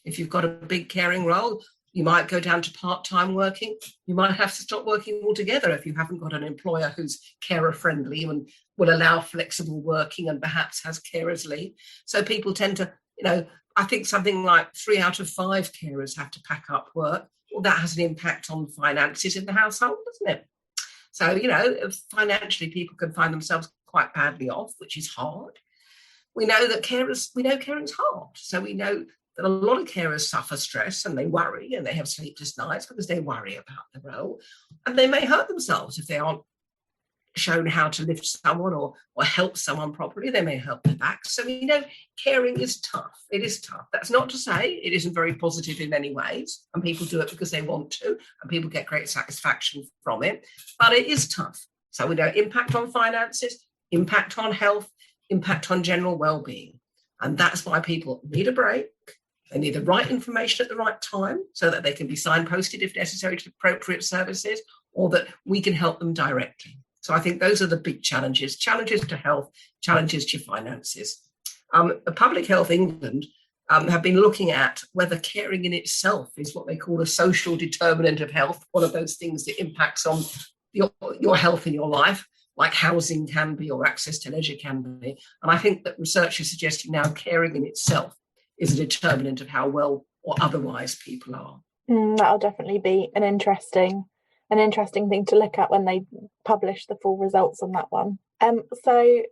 If you've got a big caring role, you might go down to part-time working. You might have to stop working altogether if you haven't got an employer who's carer-friendly and will allow flexible working and perhaps has carers leave. So people tend to, you know, I think something like 3 out of 5 carers have to pack up work. Well, that has an impact on finances in the household, doesn't it? So, you know, financially people can find themselves quite badly off, which is hard. We know caring's hard. So we know that a lot of carers suffer stress and they worry and they have sleepless nights because they worry about the role, and they may hurt themselves if they aren't shown how to lift someone or help someone properly. They may hurt their back. So, you know, caring is tough. It is tough. That's not to say it isn't very positive in many ways, and people do it because they want to, and people get great satisfaction from it, but it is tough. So we know impact on finances, impact on health, impact on general well-being. And that's why people need a break. They need the right information at the right time so that they can be signposted if necessary to appropriate services, or that we can help them directly. So I think those are the big challenges to health, challenges to finances. Public Health England have been looking at whether caring in itself is what they call a social determinant of health, one of those things that impacts on your health in your life, like housing can be or access to leisure can be. And I think that research is suggesting now caring in itself is a determinant of how well or otherwise people are. That'll definitely be an interesting thing to look at when they publish the full results on that one. So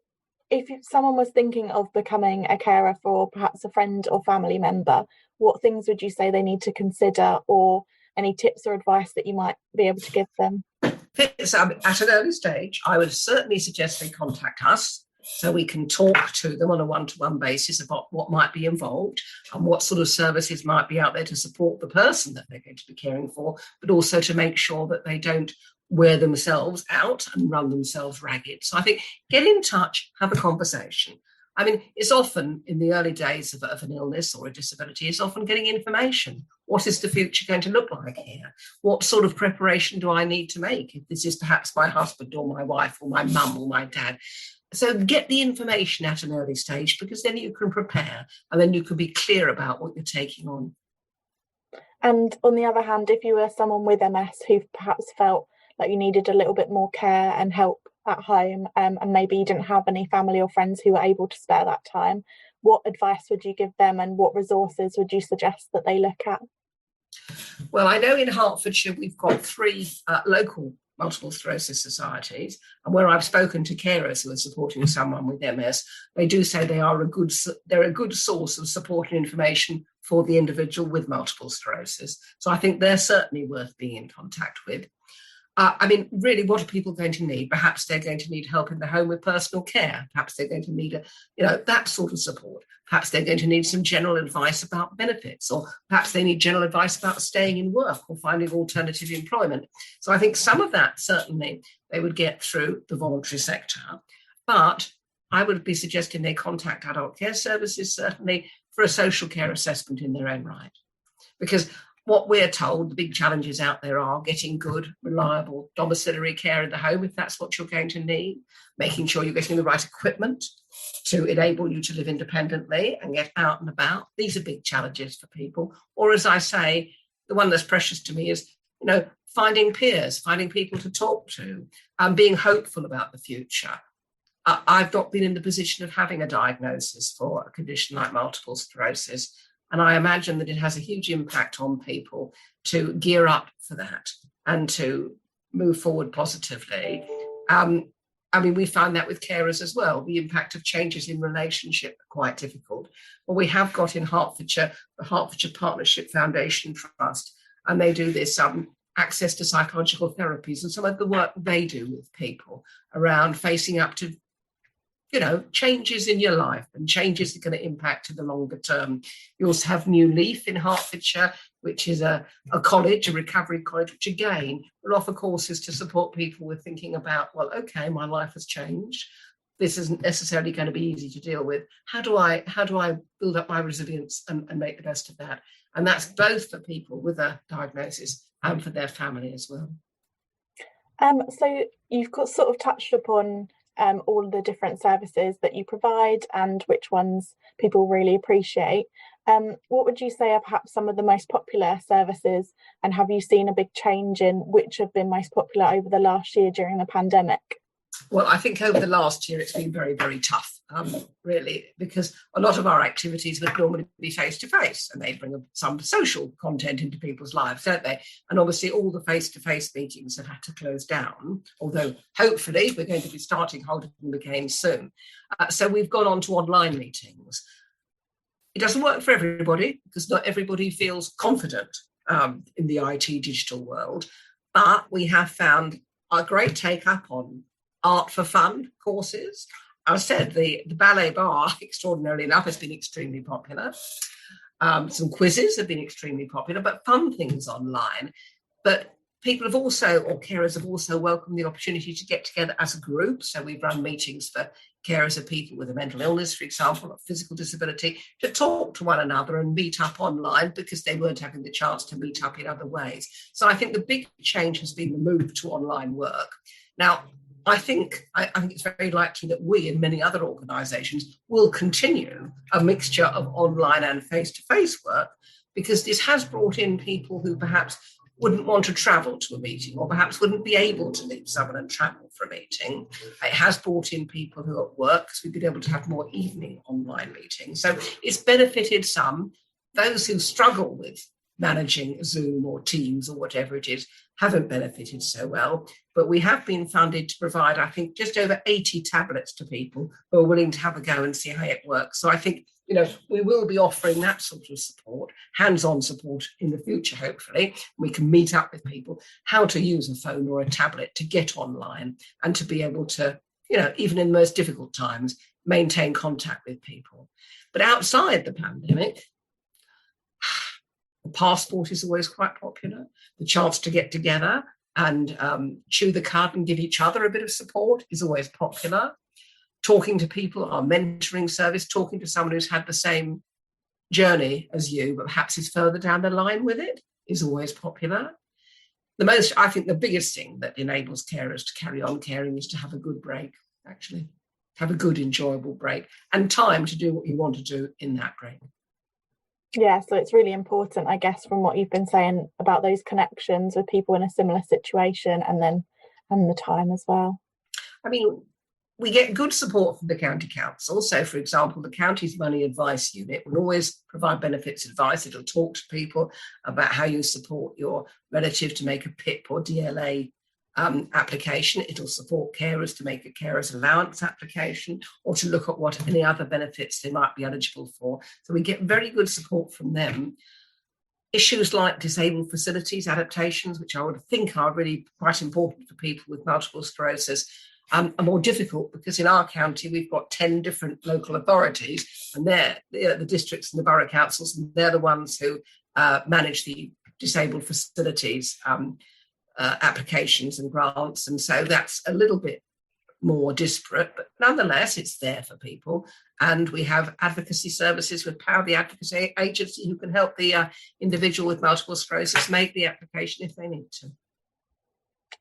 if someone was thinking of becoming a carer for perhaps a friend or family member, what things would you say they need to consider, or any tips or advice that you might be able to give them? At an early stage, I would certainly suggest they contact us so we can talk to them on a one-to-one basis about what might be involved and what sort of services might be out there to support the person that they're going to be caring for, but also to make sure that they don't wear themselves out and run themselves ragged. So I think get in touch, have a conversation. I mean, it's often in the early days of an illness or a disability, it's often getting information. What is the future going to look like here? What sort of preparation do I need to make if this is perhaps my husband or my wife or my mum or my dad? So get the information at an early stage, because then you can prepare and then you can be clear about what you're taking on. And on the other hand, if you were someone with MS who perhaps felt like you needed a little bit more care and help at home, and maybe you didn't have any family or friends who were able to spare that time, what advice would you give them and what resources would you suggest that they look at? Well, I know in Hertfordshire we've got 3 local multiple sclerosis societies, and where I've spoken to carers who are supporting someone with MS, they do say they're a good source of support and information for the individual with multiple sclerosis. So I think they're certainly worth being in contact with. I mean, really, what are people going to need? Perhaps they're going to need help in the home with personal care. Perhaps they're going to need that sort of support. Perhaps they're going to need some general advice about benefits, or perhaps they need general advice about staying in work or finding alternative employment. So I think some of that certainly they would get through the voluntary sector, but I would be suggesting they contact adult care services certainly for a social care assessment in their own right, because what we're told, the big challenges out there are getting good, reliable domiciliary care in the home, if that's what you're going to need, making sure you're getting the right equipment to enable you to live independently and get out and about. These are big challenges for people. Or, as I say, the one that's precious to me is, finding peers, finding people to talk to, and being hopeful about the future. I've not been in the position of having a diagnosis for a condition like multiple sclerosis, and I imagine that it has a huge impact on people to gear up for that and to move forward positively. We found that with carers as well. The impact of changes in relationship are quite difficult. Well, we have got in Hertfordshire, the Hertfordshire Partnership Foundation Trust, and they do this access to psychological therapies, and some of the work they do with people around facing up to changes in your life and changes that are going to impact in the longer term. You also have New Leaf in Hertfordshire, which is a college, a recovery college, which again will offer courses to support people with thinking about, well, okay, my life has changed. This isn't necessarily going to be easy to deal with. How do I build up my resilience and make the best of that? And that's both for people with a diagnosis and for their family as well. So you've sort of touched upon all the different services that you provide and which ones people really appreciate. What would you say are perhaps some of the most popular services, and have you seen a big change in which have been most popular over the last year during the pandemic? Well, I think over the last year it's been very, very tough, really, because a lot of our activities would normally be face-to-face, and they bring some social content into people's lives, don't they? And obviously all the face-to-face meetings have had to close down, although hopefully we're going to be starting holding them again soon. So we've gone on to online meetings. It doesn't work for everybody, because not everybody feels confident in the IT digital world, but we have found a great take-up on art for fun courses. I said the ballet bar, extraordinarily enough, has been extremely popular. Some quizzes have been extremely popular, but fun things online. But people have also, or carers have also welcomed the opportunity to get together as a group. So we've run meetings for carers of people with a mental illness, for example, or physical disability, to talk to one another and meet up online because they weren't having the chance to meet up in other ways. So I think the big change has been the move to online work. Now, I think it's very likely that we and many other organisations will continue a mixture of online and face-to-face work, because this has brought in people who perhaps wouldn't want to travel to a meeting, or perhaps wouldn't be able to leave someone and travel for a meeting. It has brought in people who are at work, because we've been able to have more evening online meetings. So it's benefited some. Those who struggle with managing Zoom or Teams or whatever it is haven't benefited so well. But we have been funded to provide, I think, just over 80 tablets to people who are willing to have a go and see how it works. So I think, we will be offering that sort of support, hands-on support in the future, hopefully. We can meet up with people, how to use a phone or a tablet to get online and to be able to, even in the most difficult times, maintain contact with people. But outside the pandemic, the passport is always quite popular. The chance to get together and chew the cud and give each other a bit of support is always popular. talking to people, our mentoring service, talking to someone who's had the same journey as you, but perhaps is further down the line with it, is always popular. I think the biggest thing that enables carers to carry on caring is to have a good break, actually. Have a good, enjoyable break and time to do what you want to do in that break. Yeah, so it's really important, I guess, from what you've been saying about those connections with people in a similar situation and the time as well. I mean, we get good support from the county council. So, for example, the county's money advice unit will always provide benefits advice. It'll talk to people about how you support your relative to make a PIP or DLA application. It'll support carers to make a carers allowance application or to look at what any other benefits they might be eligible for. So we get very good support from them. Issues like disabled facilities adaptations, which I would think are really quite important for people with multiple sclerosis, are more difficult because in our county we've got 10 different local authorities, and they're the districts and the borough councils, and they're the ones who manage the disabled facilities applications and grants, and so that's a little bit more disparate, but nonetheless it's there for people. And we have advocacy services with Power the Advocacy Agency who can help the individual with multiple sclerosis make the application if they need to.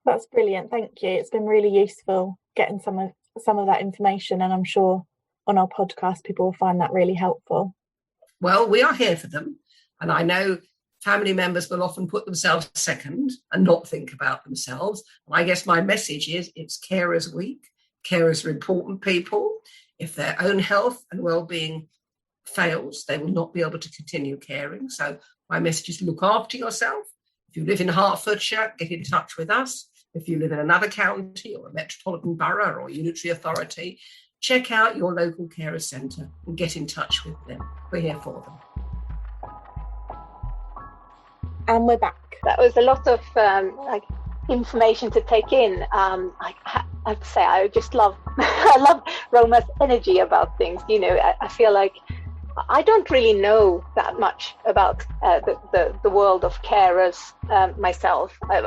That's brilliant, thank you. It's been really useful getting some of that information, and I'm sure on our podcast people will find that really helpful. Well, we are here for them, and I know family members will often put themselves second and not think about themselves. And I guess my message is it's Carers Week. Carers are important people. If their own health and well-being fails, they will not be able to continue caring. So my message is look after yourself. If you live in Hertfordshire, get in touch with us. If you live in another county or a metropolitan borough or unitary authority, check out your local carer centre and get in touch with them. We're here for them. And we're back. That was a lot of information to take in. I have to say, I just love I love Roma's energy about things. You know, I feel like I don't really know that much about the world of carers myself. I've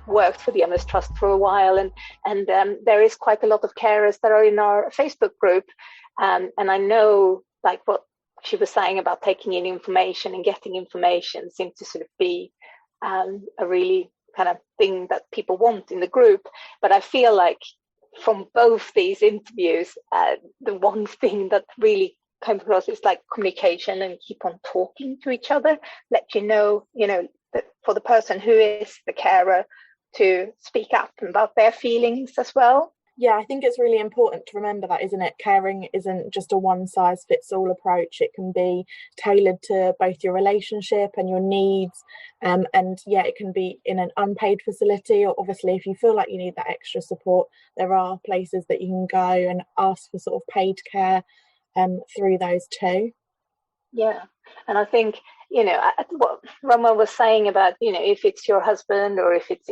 worked for the MS Trust for a while, and there is quite a lot of carers that are in our Facebook group, and I know like what she was saying about taking in information and getting information seems to sort of be a really kind of thing that people want in the group. But I feel like from both these interviews, the one thing that really came across is like communication and keep on talking to each other. Let you know that for the person who is the carer to speak up about their feelings as well. Yeah, I think it's really important to remember that, isn't it? Caring isn't just a one-size-fits-all approach. It can be tailored to both your relationship and your needs. And yeah, it can be in an unpaid facility, or obviously if you feel like you need that extra support, there are places that you can go and ask for sort of paid care through those too. Yeah, and I think what Roma was saying about if it's your husband or if it's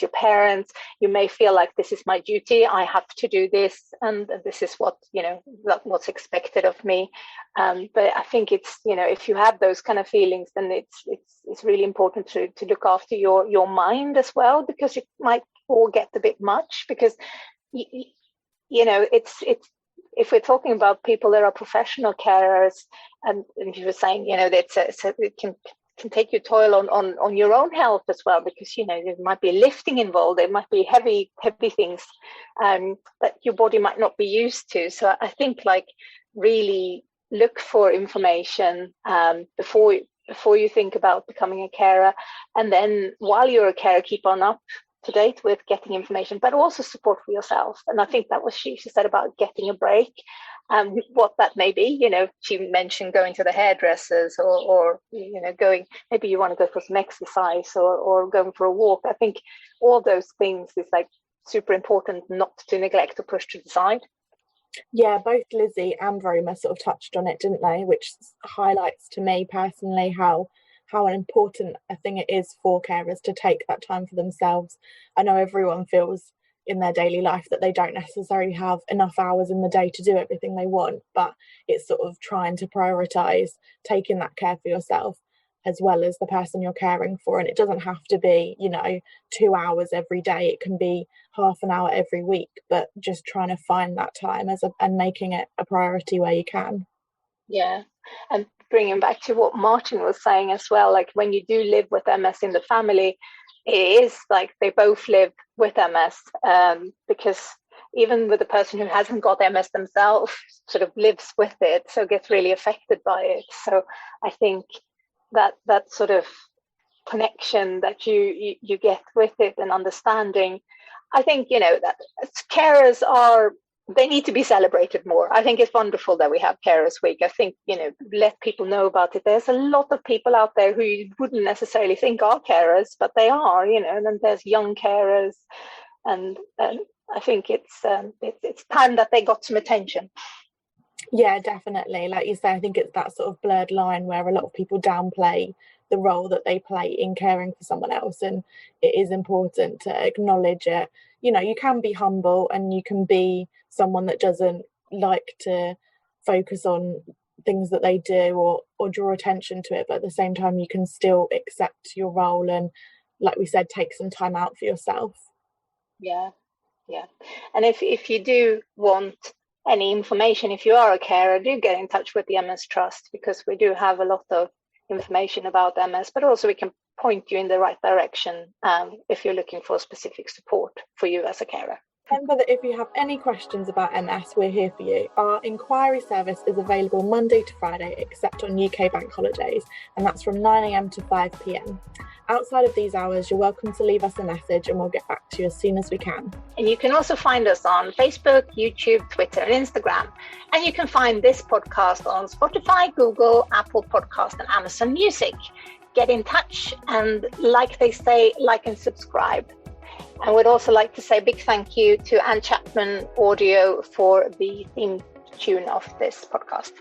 your parents, you may feel like this is my duty, I have to do this, and this is what what's expected of me. But I think it's if you have those kind of feelings, then it's really important to look after your mind as well, because it might all get a bit much, because it's if we're talking about people that are professional carers, and you were saying, it can take your toll on your own health as well, because there might be lifting involved, there might be heavy things that your body might not be used to. So I think really look for information before you think about becoming a carer, and then while you're a carer, keep on up to date with getting information, but also support for yourself. And I think that was she said about getting a break, what that may be. She mentioned going to the hairdressers or going, maybe you want to go for some exercise or going for a walk. I think all those things is super important not to neglect or push to the side. Yeah, both Lizzy and Roma sort of touched on it, didn't they? Which highlights to me personally how an important a thing it is for carers to take that time for themselves. I know everyone feels in their daily life that they don't necessarily have enough hours in the day to do everything they want, but it's sort of trying to prioritise taking that care for yourself as well as the person you're caring for. And it doesn't have to be, 2 hours every day. It can be half an hour every week, but just trying to find that time and making it a priority where you can. Yeah. And bringing back to what Martin was saying as well, like when you do live with MS in the family, it is like they both live with MS, because even with the person who hasn't got MS themselves sort of lives with it, so gets really affected by it. So I think that sort of connection that you get with it and understanding, I think, that carers they need to be celebrated more. I think it's wonderful that we have Carers Week. I think, let people know about it. There's a lot of people out there who you wouldn't necessarily think are carers, but they are, and then there's young carers. And I think it's time that they got some attention. Yeah, definitely. Like you say, I think it's that sort of blurred line where a lot of people downplay the role that they play in caring for someone else. And it is important to acknowledge it. You can be humble and you can be someone that doesn't like to focus on things that they do or draw attention to it. But at the same time, you can still accept your role and, like we said, take some time out for yourself. Yeah. And if you do want any information, if you are a carer, do get in touch with the MS Trust, because we do have a lot of information about MS, but also we can point you in the right direction if you're looking for specific support for you as a carer. Remember that if you have any questions about MS, we're here for you. Our inquiry service is available Monday to Friday, except on UK bank holidays, and that's from 9 a.m. to 5 p.m. Outside of these hours, you're welcome to leave us a message and we'll get back to you as soon as we can. And you can also find us on Facebook, YouTube, Twitter, and Instagram. And you can find this podcast on Spotify, Google, Apple Podcast, and Amazon Music. Get in touch and, like they say, like and subscribe. And we'd also like to say a big thank you to Anne Chapman Audio for the theme tune of this podcast.